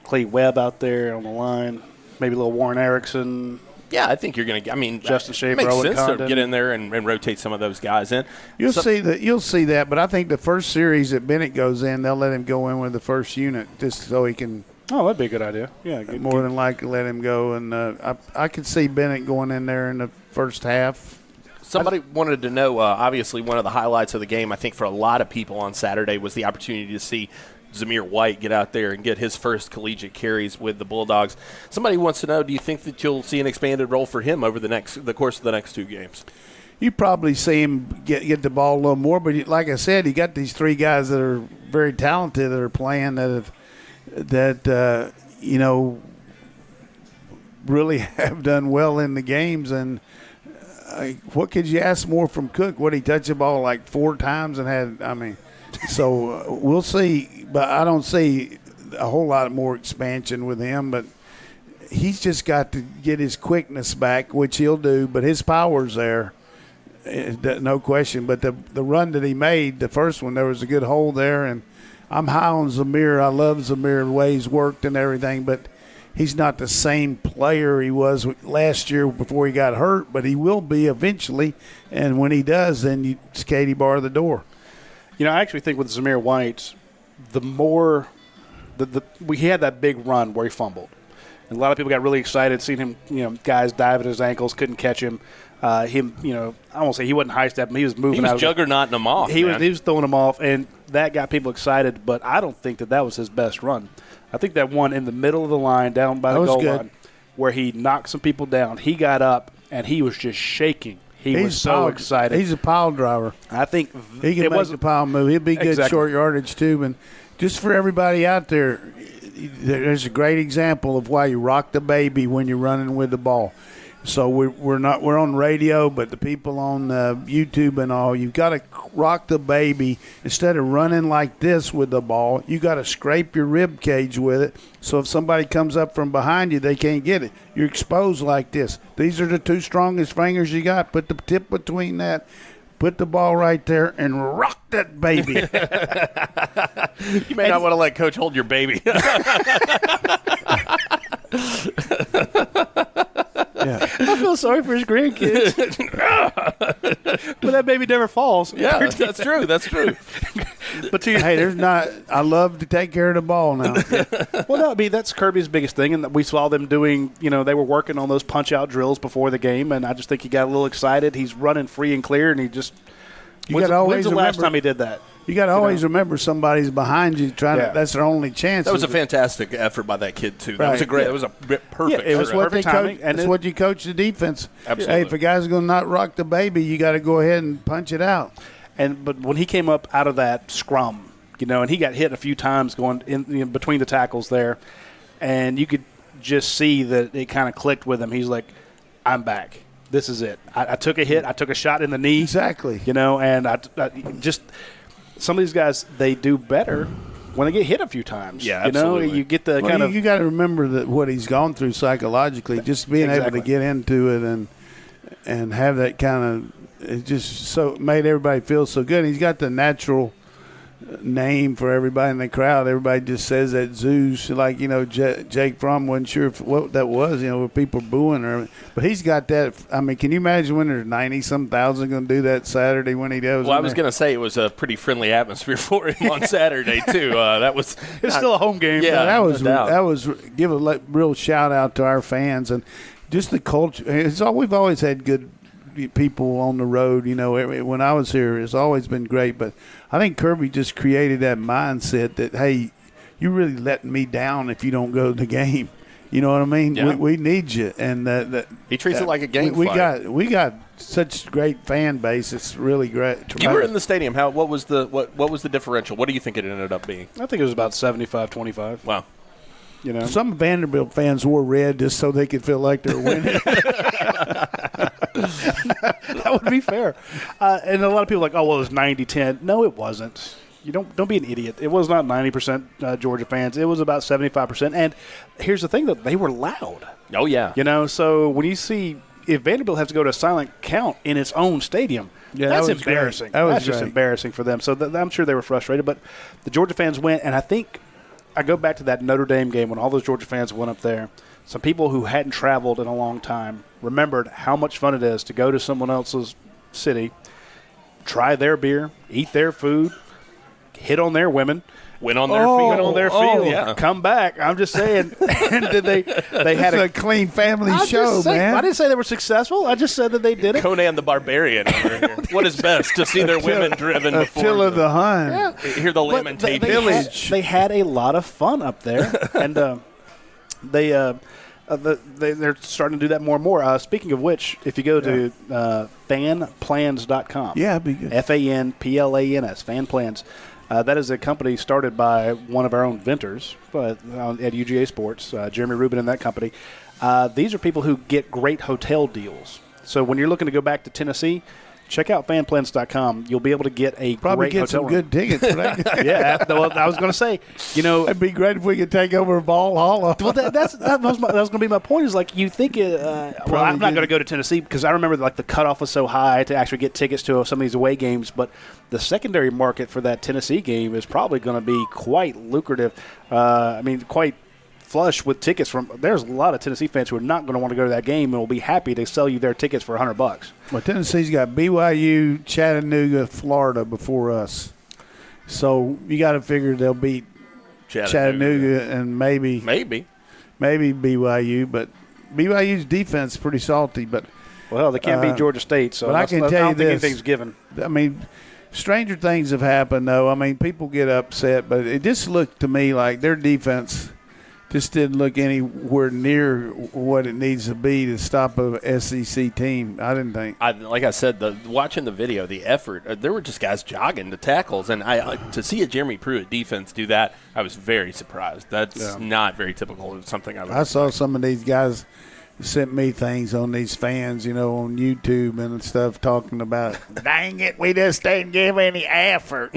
Clay Webb out there on the line, maybe a little Warren Erickson. Yeah, I think you're going to. I mean, Justin Schaefer, it makes Owen sense Condon. to get in there and rotate some of those guys in. You'll see that, but I think the first series that Bennett goes in, they'll let him go in with the first unit just so he can. Oh, that'd be a good idea. Yeah, more than likely let him go, and I could see Bennett going in there in the first half. Somebody wanted to know, obviously one of the highlights of the game, I think for a lot of people on Saturday, was the opportunity to see Zamir White get out there and get his first collegiate carries with the Bulldogs. Somebody wants to know, do you think that you'll see an expanded role for him over the course of the next 2 games? You probably see him get the ball a little more, but like I said, you got these 3 guys that are very talented that are playing that really have done well in the games. And what could you ask more from Cook? What, he touched the ball like 4 times and had, so we'll see. But I don't see a whole lot more expansion with him. But he's just got to get his quickness back, which he'll do. But his power's there, no question. But the run that he made, the first one, there was a good hole there. And I'm high on Zamir. I love Zamir, the way he's worked and everything. But he's not the same player he was last year before he got hurt, but he will be eventually. And when he does, then it's Katie bar the door. I actually think with Zamir White, the more we had that big run where he fumbled. And a lot of people got really excited seeing him, guys dive at his ankles, couldn't catch him. I won't say he wasn't high stepping, he was moving out. He was juggernauting them off. He was throwing them off, and that got people excited, but I don't think that was his best run. I think that one in the middle of the line, down by the goal line, where he knocked some people down, he got up, and he was just shaking. He was so excited. He's a pile driver. I think he can make the pile move. He'll be good short yardage, too. And just for everybody out there, there's a great example of why you rock the baby when you're running with the ball. So we're on radio, but the people on YouTube and all, you've got to rock the baby instead of running like this with the ball. You got to scrape your rib cage with it. So if somebody comes up from behind you, they can't get it. You're exposed like this. These are the 2 strongest fingers you got. Put the tip between that. Put the ball right there and rock that baby. You may not want to let Coach hold your baby. Yeah. I feel sorry for his grandkids. But that baby never falls. Yeah, that's true. That's true. But I love to take care of the ball now. Well, no, that's Kirby's biggest thing, and we saw them doing, they were working on those punch-out drills before the game, and I just think he got a little excited. He's running free and clear, and he just You got to always when's the last time he did that? You got to always remember somebody's behind you trying to. That's their only chance. That was a fantastic effort by that kid too. That was a great. That was a perfect. Yeah, it was perfect timing, and that's what you coach the defense. Absolutely. Hey, if a guy's going to not rock the baby, you got to go ahead and punch it out. But when he came up out of that scrum, and he got hit a few times going in between the tackles there, and you could just see that it kind of clicked with him. He's like, "I'm back. This is it. I took a hit. I took a shot in the knee. Exactly. And I just some of these guys, they do better when they get hit a few times. Yeah, absolutely. You get the kind of. You got to remember that what he's gone through psychologically, just being able to get into it and have that kind of, it just so made everybody feel so good. He's got the natural name for everybody in the crowd. Everybody just says that Zeus, like, Jake Fromm wasn't sure what that was, with people booing her. But he's got that. I mean, can you imagine when there's 90-some thousand going to do that Saturday when he does? Well, I was going to say it was a pretty friendly atmosphere for him on Saturday too. It's still a home game. Yeah, that was give a real shout out to our fans and just the culture. We've always had good people on the road. When I was here, it's always been great. But I think Kirby just created that mindset that, hey, you really letting me down if you don't go to the game. You know what I mean? Yeah. We need you, and he treats it like a game. We got such great fan base. It's really great. You were in the stadium. What was the differential? What do you think it ended up being? I think it was about 75-25. Wow. Some Vanderbilt fans wore red just so they could feel like they're winning. That would be fair. And a lot of people are like, oh, well, it was 90-10. No, it wasn't. You don't be an idiot. It was not 90% Georgia fans. It was about 75%. And here's the thing, that they were loud. Oh, yeah. So when you see if Vanderbilt has to go to a silent count in its own stadium, that's embarrassing. That's just embarrassing for them. So I'm sure they were frustrated. But the Georgia fans went, and I think I go back to that Notre Dame game when all those Georgia fans went up there. Some people who hadn't traveled in a long time remembered how much fun it is to go to someone else's city, try their beer, eat their food, hit on their women. Went on their field. Yeah. Come back. I'm just saying. And did they had a clean family show, man. I didn't say they were successful. I just said that they did it. Conan the Barbarian over here. What is best, to see their women driven before Attila the Hun. Yeah. Hear the lamentation. They had a lot of fun up there, and they're starting to do that more and more. Speaking of which, if you go to fanplans.com, it'd be good. FANPLANS, FanPlans. That is a company started by one of our own venters at UGASports, Jeremy Rubin and that company. These are people who get great hotel deals. So when you're looking to go back to Tennessee, check out fanplans.com. You'll be able to get a probably great get hotel some room. good tickets for that. Yeah, well, I was going to say, it'd be great if we could take over Ball Hall. Well, that was going to be my point. Is like you think, well, I'm not going to go to Tennessee because I remember like the cutoff was so high to actually get tickets to some of these away games, but the secondary market for that Tennessee game is probably going to be quite lucrative. Quite flush with tickets from. There's a lot of Tennessee fans who are not going to want to go to that game and will be happy to sell you their tickets for $100. Well, Tennessee's got BYU, Chattanooga, Florida before us, so you got to figure they'll beat Chattanooga and maybe BYU, but BYU's defense is pretty salty. But they can't beat Georgia State, so but I can tell you don't think this: anything's given. Stranger things have happened, though. People get upset, but it just looked to me like their defense just didn't look anywhere near what it needs to be to stop a SEC team. I didn't think. Like I said, watching the video, the effort, there were just guys jogging to tackles, and to see a Jeremy Pruitt defense do that, I was very surprised. That's not very typical of something I saw some of these guys sent me things on these fans, on YouTube and stuff talking about, dang it, we just didn't give any effort.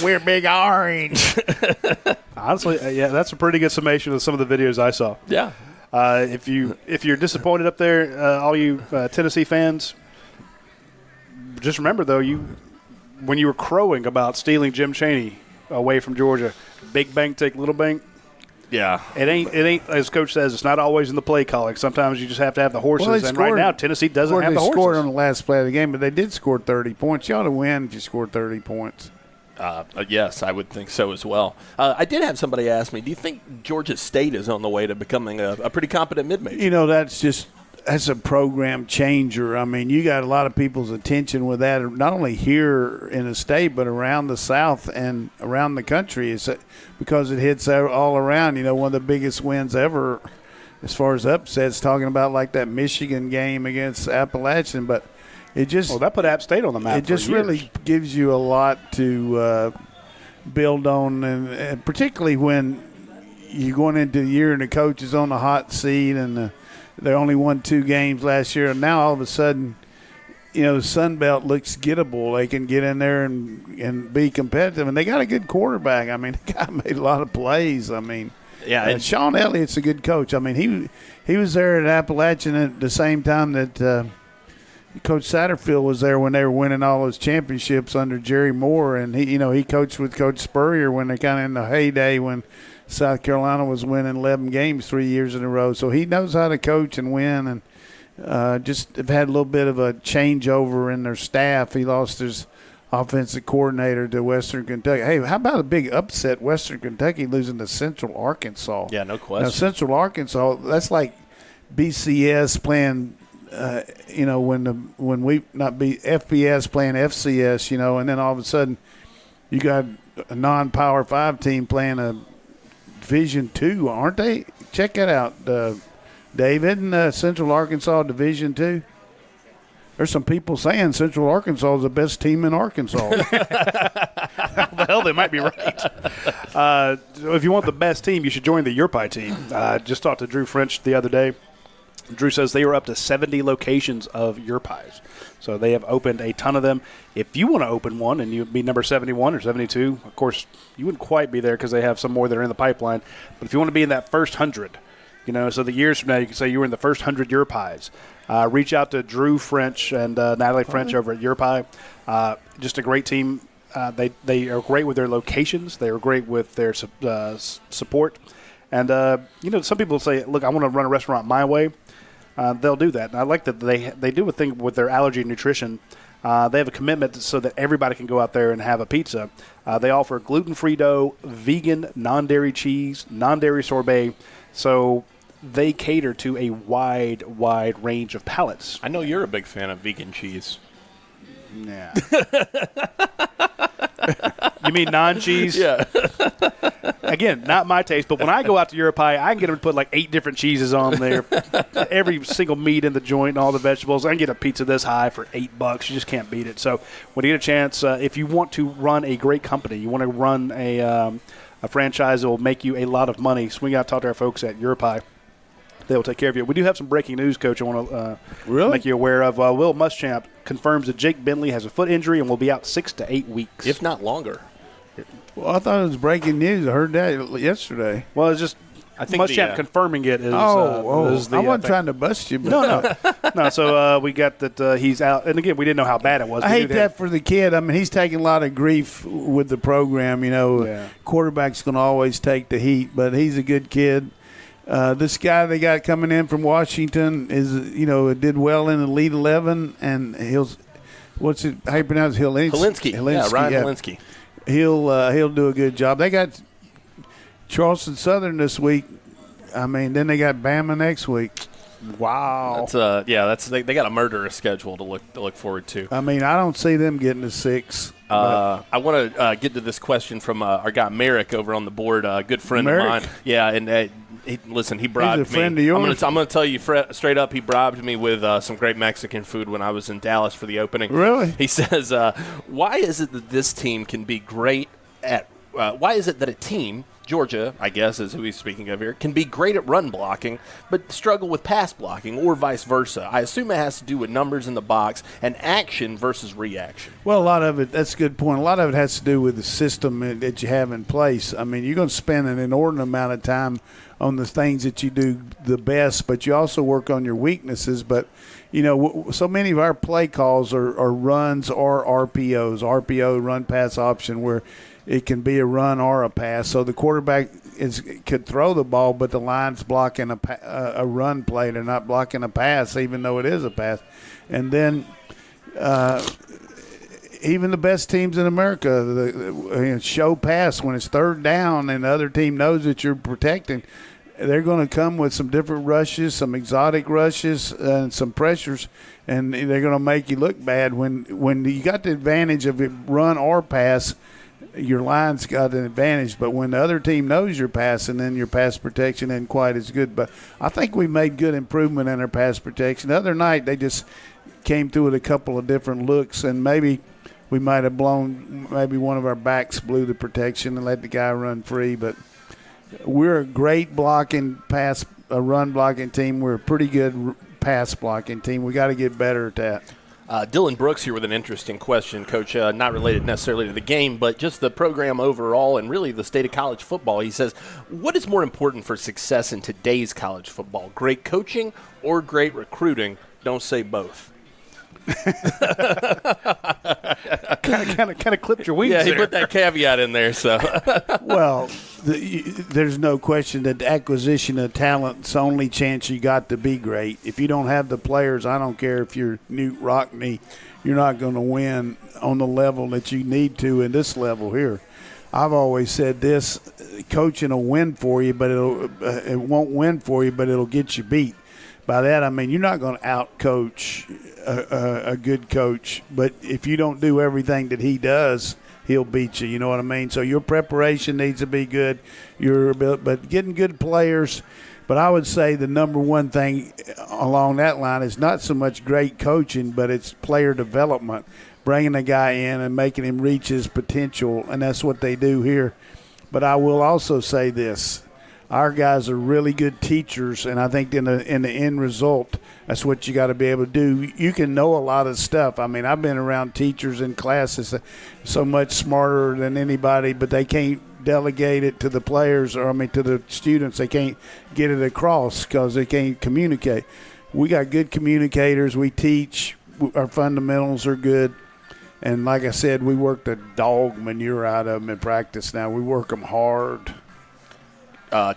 We're big orange. Honestly, that's a pretty good summation of some of the videos I saw. Yeah. If you're disappointed up there, all you Tennessee fans, just remember though, when you were crowing about stealing Jim Chaney away from Georgia, big bank take little bank. Yeah, it ain't as Coach says. It's not always in the play calling. Sometimes you just have to have the horses. Well, and right now, Tennessee doesn't have the horses. They scored on the last play of the game, but they did score 30 points. You ought to win if you scored 30 points. Yes, I would think so as well. I did have somebody ask me, do you think Georgia State is on the way to becoming a pretty competent mid-major? That's just that's a program changer. I mean, you got a lot of people's attention with that, not only here in the state, but around the South and around the country. It's because it hits all around. You know, one of the biggest wins ever as far as upsets, talking about like that Michigan game against Appalachian. But it just that put App State on the map. It just really gives you a lot to build on, and particularly when you're going into the year and the coach is on the hot seat and they only won 2 games last year, and now all of a sudden, you know, the Sun Belt looks gettable. They can get in there and be competitive, and they got a good quarterback. I mean, the guy made a lot of plays. I mean, yeah, and Sean Elliott's a good coach. I mean, he was there at Appalachian at the same time that Coach Satterfield was there when they were winning all those championships under Jerry Moore, and he coached with Coach Spurrier when they kind of in the heyday when South Carolina was winning 11 games 3 years in a row. So he knows how to coach and win, and just have had a little bit of a changeover in their staff. He lost his offensive coordinator to Western Kentucky. Hey, how about a big upset, Western Kentucky losing to Central Arkansas? Yeah, no question. Now, Central Arkansas, that's like BCS playing when we not be FBS playing FCS, and then all of a sudden you got a non-Power 5 team playing a Division II, aren't they? Check that out, Dave. Isn't Central Arkansas Division II? There's some people saying Central Arkansas is the best team in Arkansas. Well, they might be right. If you want the best team, you should join the Yerpai team. Just talked to Drew French the other day. Drew says they are up to 70 locations of Yerpais. So they have opened a ton of them. If you want to open one and you'd be number 71 or 72, of course, you wouldn't quite be there because they have some more that are in the pipeline. But if you want to be in that first 100, so the years from now you can say you were in the first 100 Yerpais. Reach out to Drew French and Natalie French over at Yerpai. Just a great team. They are great with their locations. They are great with their support. And, some people say, look, I want to run a restaurant my way. They'll do that. And I like that they do a thing with their allergy nutrition. They have a commitment so that everybody can go out there and have a pizza. They offer gluten-free dough, vegan, non-dairy cheese, non-dairy sorbet. So they cater to a wide range of palates. I know you're a big fan of vegan cheese. Yeah. You mean non-cheese? Yeah. Again, not my taste, but when I go out to Yerpai, I can get them to put like 8 different cheeses on there. Every single meat in the joint and all the vegetables. I can get a pizza this high for $8. You just can't beat it. So when you get a chance, if you want to run a great company, you want to run a franchise that will make you a lot of money, swing out and talk to our folks at Yerpai. They'll take care of you. We do have some breaking news, Coach, I want to make you aware of. Will Muschamp confirms that Jake Bentley has a foot injury and will be out 6 to 8 weeks. If not longer. Well, I thought it was breaking news. I heard that yesterday. Well, it's just I think Muschamp confirming it is. Is I wasn't trying to bust you. But No. So we got that he's out. And, again, we didn't know how bad it was. I hate that for the kid. I mean, he's taking a lot of grief with the program. Quarterback's going to always take the heat, but he's a good kid. This guy they got coming in from Washington is, did well in the Elite 11, and how you pronounce it? Hilinski. Yeah, Ryan Hilinski. He'll do a good job. They got Charleston Southern this week. I mean, then they got Bama next week. Wow. They got a murderous schedule to look forward to. I mean, I don't see them getting to 6. I want to get to this question from our guy Merrick over on the board, a good friend of mine. Yeah, and he bribed me. He's a friend of yours? I'm going to tell you straight up, he bribed me with some great Mexican food when I was in Dallas for the opening. Really? He says, why is it that this team can be great at why is it that a team, Georgia, I guess is who he's speaking of here, can be great at run blocking but struggle with pass blocking or vice versa? I assume it has to do with numbers in the box and action versus reaction. Well, a lot of it, that's a good point. A lot of it has to do with the system that you have in place. I mean, you're going to spend an inordinate amount of time on the things that you do the best, but you also work on your weaknesses. But, so many of our play calls are runs or RPOs, RPO, run pass option, where it can be a run or a pass. So the quarterback could throw the ball, but the line's blocking a run play. They're not blocking a pass, even though it is a pass. And then even the best teams in America show pass when it's third down and the other team knows that you're protecting. they're going to come with some different rushes, some exotic rushes, and some pressures, and they're going to make you look bad. When you got the advantage of it run or pass, your line's got an advantage. But when the other team knows you're passing, then your pass protection isn't quite as good. But I think we made good improvement in our pass protection. The other night they just came through with a couple of different looks, and maybe we might have maybe one of our backs blew the protection and let the guy run free. But we're a great run blocking team. We're a pretty good pass blocking team. We got to get better at that. Dylan Brooks here with an interesting question, Coach, not related necessarily to the game, but just the program overall and really the state of college football. He says, what is more important for success in today's college football, great coaching or great recruiting? Don't say both. kind of clipped your wings. Yeah, he there. put that caveat in there. So, well, there's no question that the acquisition of talent's the only chance you got to be great. If you don't have the players, I don't care if you're Newt Rockney, you're not going to win on the level that you need to in this level here. I've always said this: coaching will win for you, but it won't win for you, but it'll get you beat. By that, I mean you're not going to out-coach a good coach, but if you don't do everything that he does, he'll beat you. You know what I mean? So your preparation needs to be good. But getting good players. But I would say the number one thing along that line is not so much great coaching, but it's player development, bringing a guy in and making him reach his potential, and that's what they do here. But I will also say this. Our guys are really good teachers, and I think in the end result, that's what you got to be able to do. You can know a lot of stuff. I mean, I've been around teachers in classes so much smarter than anybody, but they can't delegate it to the players to the students. They can't get it across because they can't communicate. We got good communicators. We teach. Our fundamentals are good. And like I said, we work the dog manure out of them in practice now. We work them hard.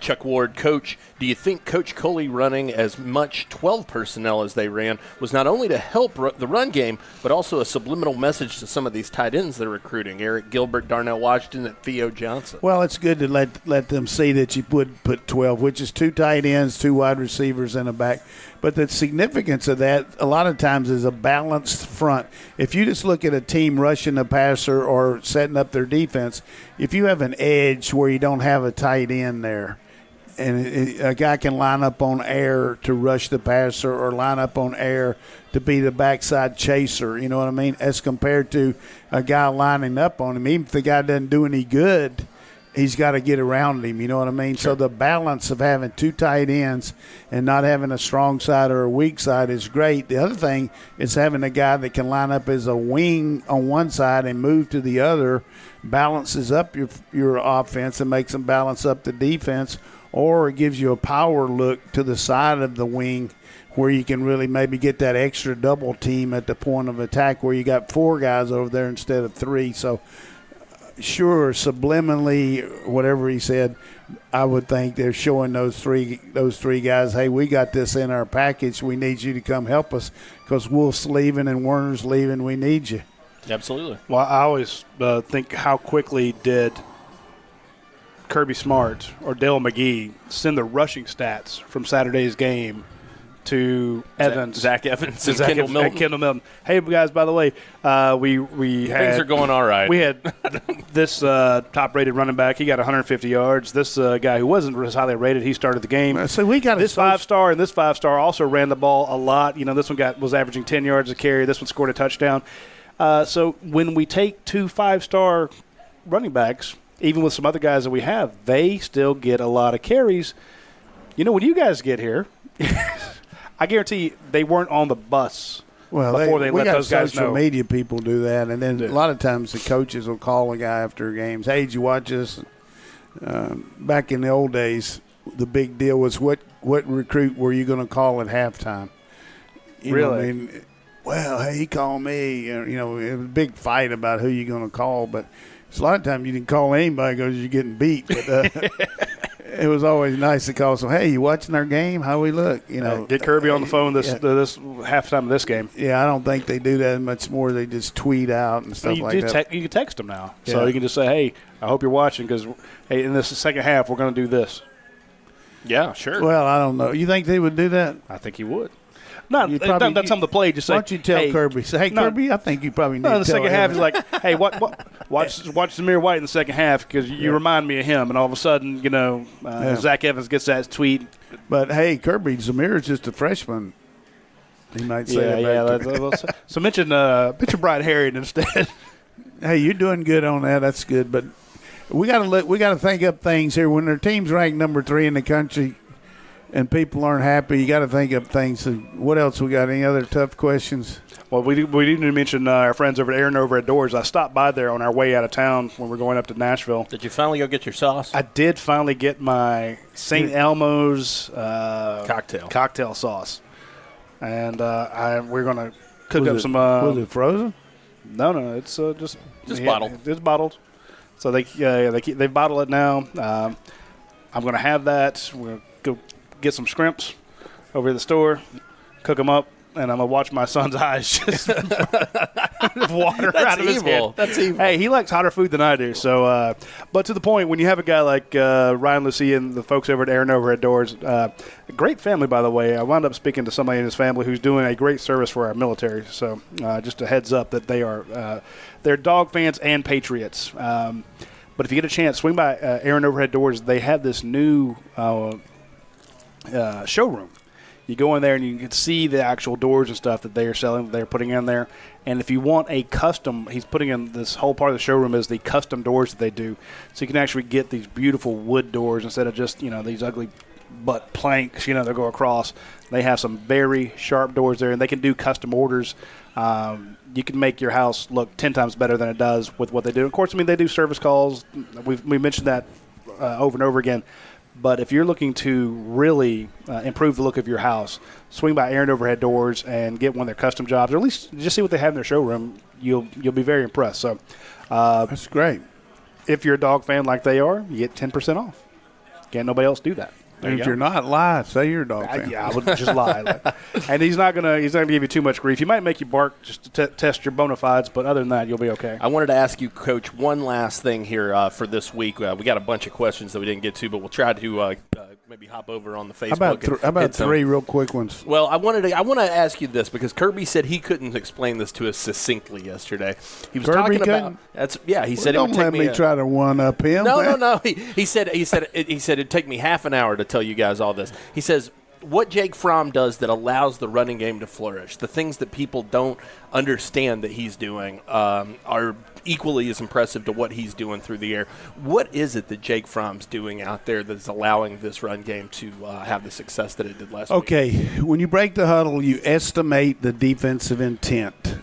Chuck Ward, Coach, do you think Coach Coley running as much 12 personnel as they ran was not only to help the run game, but also a subliminal message to some of these tight ends they're recruiting, Eric Gilbert, Darnell Washington, and Theo Johnson? Well, it's good to let them see that you would put 12, which is 2 tight ends, 2 wide receivers, and a back. But the significance of that a lot of times is a balanced front. If you just look at a team rushing the passer or setting up their defense, if you have an edge where you don't have a tight end there, and a guy can line up on air to rush the passer or line up on air to be the backside chaser, you know what I mean, as compared to a guy lining up on him. Even if the guy doesn't do any good, he's got to get around him, you know what I mean? Sure. So the balance of having 2 tight ends and not having a strong side or a weak side is great. The other thing is having a guy that can line up as a wing on one side and move to the other, balances up your offense and makes them balance up the defense, or it gives you a power look to the side of the wing where you can really maybe get that extra double team at the point of attack where you got 4 guys over there instead of 3. So sure, subliminally, whatever he said, I would think they're showing those three guys, hey, we got this in our package. We need you to come help us because Wolf's leaving and Werner's leaving. We need you. Absolutely. Well, I always think how quickly did Kirby Smart or Dale McGee send the rushing stats from Saturday's game to Evans, Zach Evans, and Kendall Milton. Hey guys, by the way, we had things are going all right. We had this top-rated running back. He got 150 yards. This guy who wasn't as highly rated, he started the game. So we got this 5-star, and this 5-star also ran the ball a lot. You know, this one was averaging 10 yards a carry. This one scored a touchdown. So when we take 2 5-star running backs, even with some other guys that we have, they still get a lot of carries. You know, when you guys get here, I guarantee you they weren't on the bus before they let those guys know. Social media people do that, and then a lot of times the coaches will call a guy after games. Hey, did you watch this? Back in the old days, the big deal was what recruit were you going to call at halftime? You know what I mean? Well, hey, he called me. You know, it was a big fight about who you're going to call, but a lot of times you didn't call anybody because you're getting beat. But it was always nice to call. So, hey, you watching our game? How we look? You know, get Kirby on the phone this halftime of this game. Yeah, I don't think they do that much more. They just tweet out and stuff like that. You can text them now, so you can just say, "Hey, I hope you're watching because hey, in this second half we're going to do this." Yeah, sure. Well, I don't know. You think they would do that? I think he would. Not You'd probably- not tell him to play. Just say, Why don't you tell hey, Kirby? Say, hey, no, Kirby, I think you probably need No, to in the tell second half, him. he's like, hey, watch Zamir White in the second half because you remind me of him. And all of a sudden, Zach Evans gets that tweet. But, hey, Kirby, Zamir is just a freshman. He might say that back to me. So mention Brian Harriet instead. Hey, you're doing good on that. That's good. But we got to think up things here. When their team's ranked number 3 in the country and people aren't happy, you got to think up things. So what else we got? Any other tough questions? Well, we didn't mention our friends over at Aaron over at Dores. I stopped by there on our way out of town when we're going up to Nashville. Did you finally go get your sauce? I did finally get my St. Elmo's cocktail sauce. And we're going to cook up some. Was it frozen? No, it's just bottled. It's bottled. So they bottle it now. I'm going to have that. We're going to go get some scrimps over at the store, cook them up, and I'm going to watch my son's eyes just water out of his head. That's evil. Hey, he likes hotter food than I do. So, but to the point, when you have a guy like Ryan Lucia and the folks over at Aaron over at Dores, a great family, by the way. I wound up speaking to somebody in his family who's doing a great service for our military. So just a heads up that they're dog fans and patriots. But if you get a chance, swing by Aaron over at Dores. They have this new showroom. You go in there and you can see the actual doors and stuff that they are selling, that they're putting in there. And if you want a custom, he's putting in this whole part of the showroom is the custom doors that they do. So you can actually get these beautiful wood doors instead of just, these ugly butt planks, that go across. They have some very sharp doors there, and they can do custom orders. You can make your house look 10 times better than it does with what they do. Of course, they do service calls. We mentioned that over and over again. But if you're looking to really improve the look of your house, swing by Aaron Overhead Doors and get one of their custom jobs, or at least just see what they have in their showroom. You'll be very impressed. So that's great. If you're a dog fan like they are, you get 10% off. Can't nobody else do that. And if you're not, lie. Say you're a dog fan. Yeah, I would just lie. And he's not gonna give you too much grief. He might make you bark just to test your bona fides, but other than that, you'll be okay. I wanted to ask you, Coach, one last thing here for this week. We got a bunch of questions that we didn't get to, but we'll try to maybe hop over on the Facebook. How about three real quick ones? Well, I want to ask you this because Kirby said he couldn't explain this to us succinctly yesterday. He was Kirby talking about he said it would take don't let me try to one up him. No. He said it'd take me half an hour to tell you guys all this. He says what Jake Fromm does that allows the running game to flourish, the things that people don't understand that he's doing are equally as impressive to what he's doing through the air. What is it that Jake Fromm's doing out there that's allowing this run game to have the success that it did last week? Okay, when you break the huddle, you estimate the defensive intent.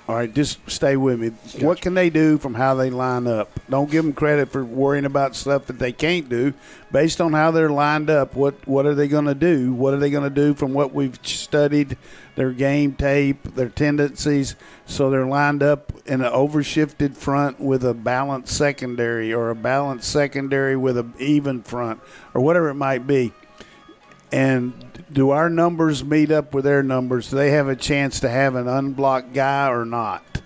All right, just stay with me. Gotcha. What can they do from how they line up? Don't give them credit for worrying about stuff that they can't do. Based on how they're lined up, what are they going to do? What are they going to do from what we've studied, their game tape, their tendencies? So they're lined up in an overshifted front with a balanced secondary, or a balanced secondary with an even front, or whatever it might be. And do our numbers meet up with their numbers? Do they have a chance to have an unblocked guy or not?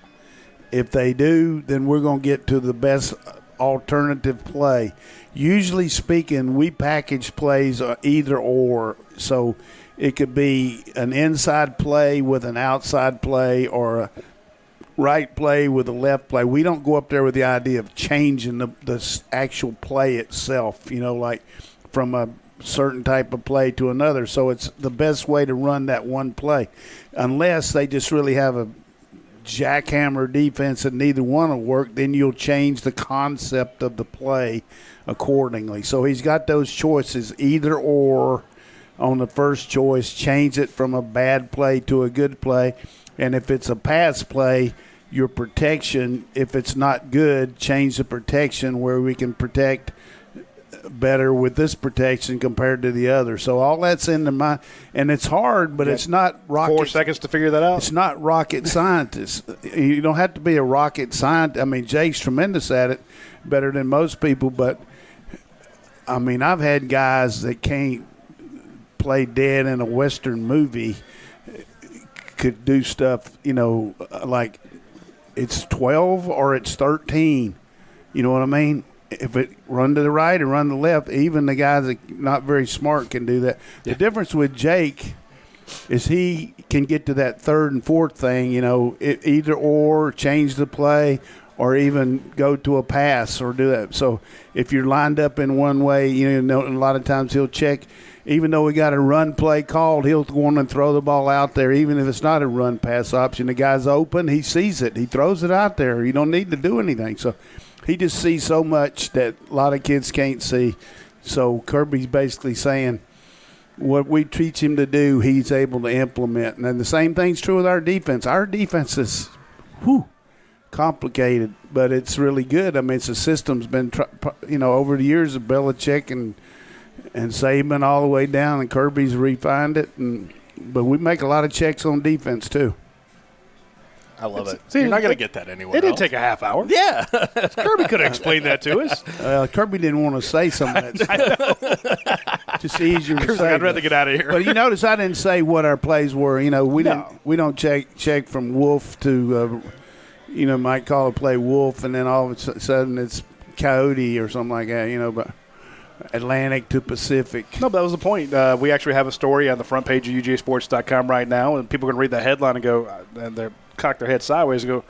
If they do, then we're going to get to the best alternative play. Usually speaking, we package plays either or. So it could be an inside play with an outside play, or a right play with a left play. We don't go up there with the idea of changing the actual play itself, like from a certain type of play to another. So it's the best way to run that one play, unless they just really have a jackhammer defense and neither one will work. Then you'll change the concept of the play accordingly. So he's got those choices, either or. On the first choice, change it from a bad play to a good play. And if it's a pass play, your protection, if it's not good, change the protection where we can protect better with this protection compared to the other. So all that's in the mind, and it's hard, but it's not rocket. 4 seconds to figure that out. It's not rocket scientist. You don't have to be a rocket scientist. I mean, Jake's tremendous at it, better than most people. But I mean, I've had guys that can't play dead in a Western movie could do stuff. Like it's 12 or it's 13. You know what I mean? if it run to the right or run to the left, even the guys that not very smart can do that. Yeah. The difference with Jake is he can get to that third and fourth thing, either or, change the play, or even go to a pass or do that. So if you're lined up in one way, a lot of times he'll check. Even though we got a run play called, he'll want to throw the ball out there, even if it's not a run pass option. The guy's open, he sees it, he throws it out there. You don't need to do anything. So he just sees so much that a lot of kids can't see. So Kirby's basically saying what we teach him to do, he's able to implement. And then the same thing's true with our defense. Our defense is complicated, but it's really good. I mean, it's a system's been, over the years of Belichick and Saban all the way down, and Kirby's refined it. But we make a lot of checks on defense, too. I love it. See, you're not going to get that anywhere. It didn't take a half hour. Yeah. Kirby could have explained that to us. Kirby didn't want to say some of that stuff. Just easier to say. I'd rather get out of here. But you notice I didn't say what our plays were. We don't check from wolf to, might call a play wolf, and then all of a sudden it's coyote or something like that, but Atlantic to Pacific. No, but that was the point. We actually have a story on the front page of UGASports.com right now, and people are going to read the headline and go, and they're cock their head sideways and go,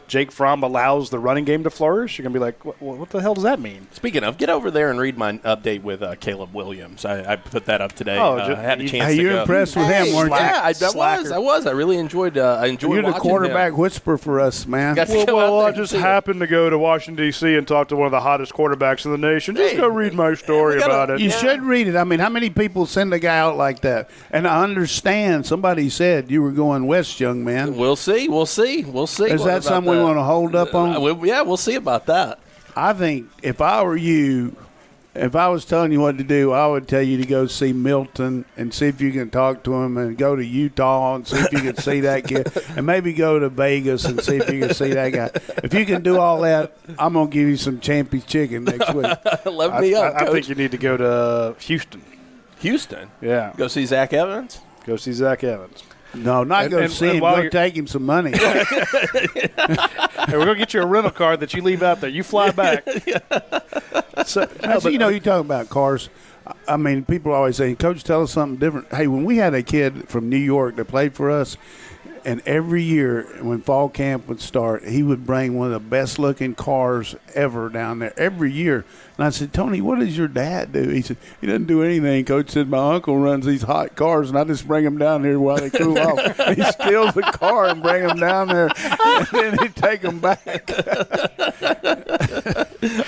Jake Fromm allows the running game to flourish. You're going to be like, what the hell does that mean? Speaking of, get over there and read my update with Caleb Williams. I put that up today. Oh, I had a chance to you're go. impressed with him, weren't you? Yeah, I was. I really enjoyed watching You're the quarterback him. whisperer for us, man. I just happened to go to Washington, D.C. and talk to one of the hottest quarterbacks in the nation. Just go read my story about it. You should read it. I mean, how many people send a guy out like that? And I understand somebody said you were going west, young man. We'll see. Is that something we want to hold up on? We'll see about that. I think if I were you, if I was telling you what to do, I would tell you to go see Milton and see if you can talk to him, and go to Utah and see if you can see that kid, and maybe go to Vegas and see if you can see that guy. If you can do all that, I'm going to give you some Champy's chicken next week. Let me up, I think you need to go to Houston. Houston? Yeah. Go see Zach Evans? Go see Zach Evans. No, not go see him. Go take him some money. Hey, we're going to get you a rental car that you leave out there. You fly back. So, you're talking about cars. I mean, people always say, Coach, tell us something different. Hey, when we had a kid from New York that played for us, and every year when fall camp would start, he would bring one of the best-looking cars ever down there, every year. And I said, Tony, what does your dad do? He said, he doesn't do anything. Coach said, my uncle runs these hot cars, and I just bring them down here while they cool off. He steals the car and bring them down there, and then he'd take them back.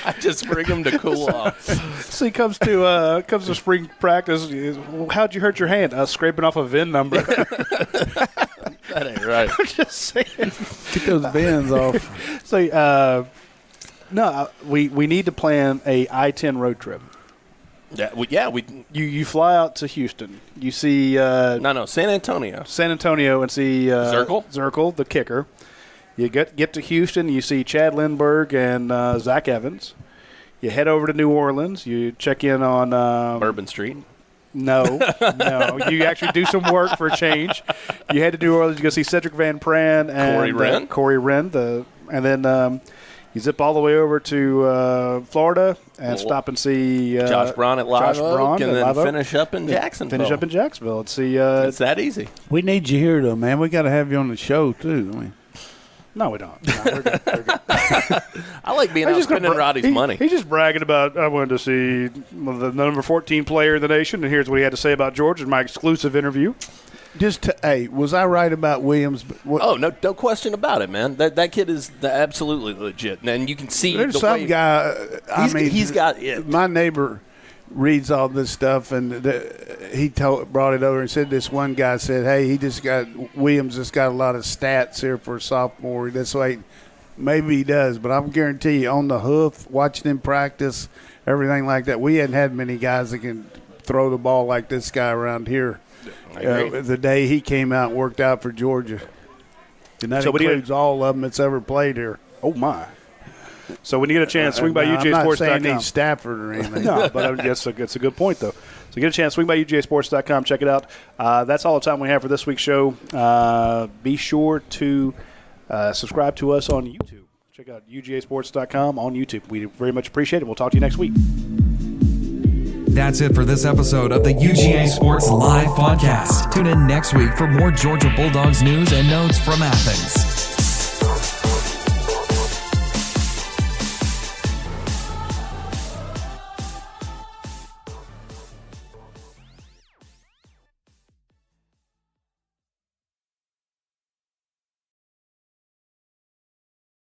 I just bring them to cool off. So he comes to spring practice. How'd you hurt your hand? Scraping off a VIN number. That ain't right. I'm just saying. Get those VINs off. So, we need to plan a I-10 road trip. Yeah, You fly out to Houston. You see San Antonio. San Antonio and see Zirkle, the kicker. You get to Houston. You see Chad Lindbergh and Zach Evans. You head over to New Orleans. You check in on Bourbon Street. No. You actually do some work for a change. You head to New Orleans. You go see Cedric Van Pran and Corey Wren. And then you zip all the way over to Florida and stop and see Josh Braun at Live Oak, and then finish up in Jacksonville. And see, it's that easy. We need you here, though, man. We got to have you on the show, too. I mean. No, we don't. No, we're good. I like being out spending Roddy's money. He's just bragging about, I wanted to see the number 14 player in the nation, and here's what he had to say about Georgia in my exclusive interview. Hey, was I right about Williams? No question about it, man. That kid is absolutely legit, and you can see there's some guy. He's got it. My neighbor reads all this stuff, and he brought it over and said this one guy said, hey, Williams just got a lot of stats here for a sophomore. That's why maybe he does, but I'm guarantee you on the hoof, watching him practice, everything like that, we hadn't had many guys that can throw the ball like this guy around here. The day he came out and worked out for Georgia. And that includes all of them that's ever played here. Oh, my. So when you get a chance, swing by UGASports.com. I'm not saying he's Stafford or anything. No, but it's a good point, though. So get a chance, swing by UGASports.com, check it out. That's all the time we have for this week's show. Be sure to subscribe to us on YouTube. Check out UGASports.com on YouTube. We very much appreciate it. We'll talk to you next week. That's it for this episode of the UGA Sports Live Podcast. Tune in next week for more Georgia Bulldogs news and notes from Athens.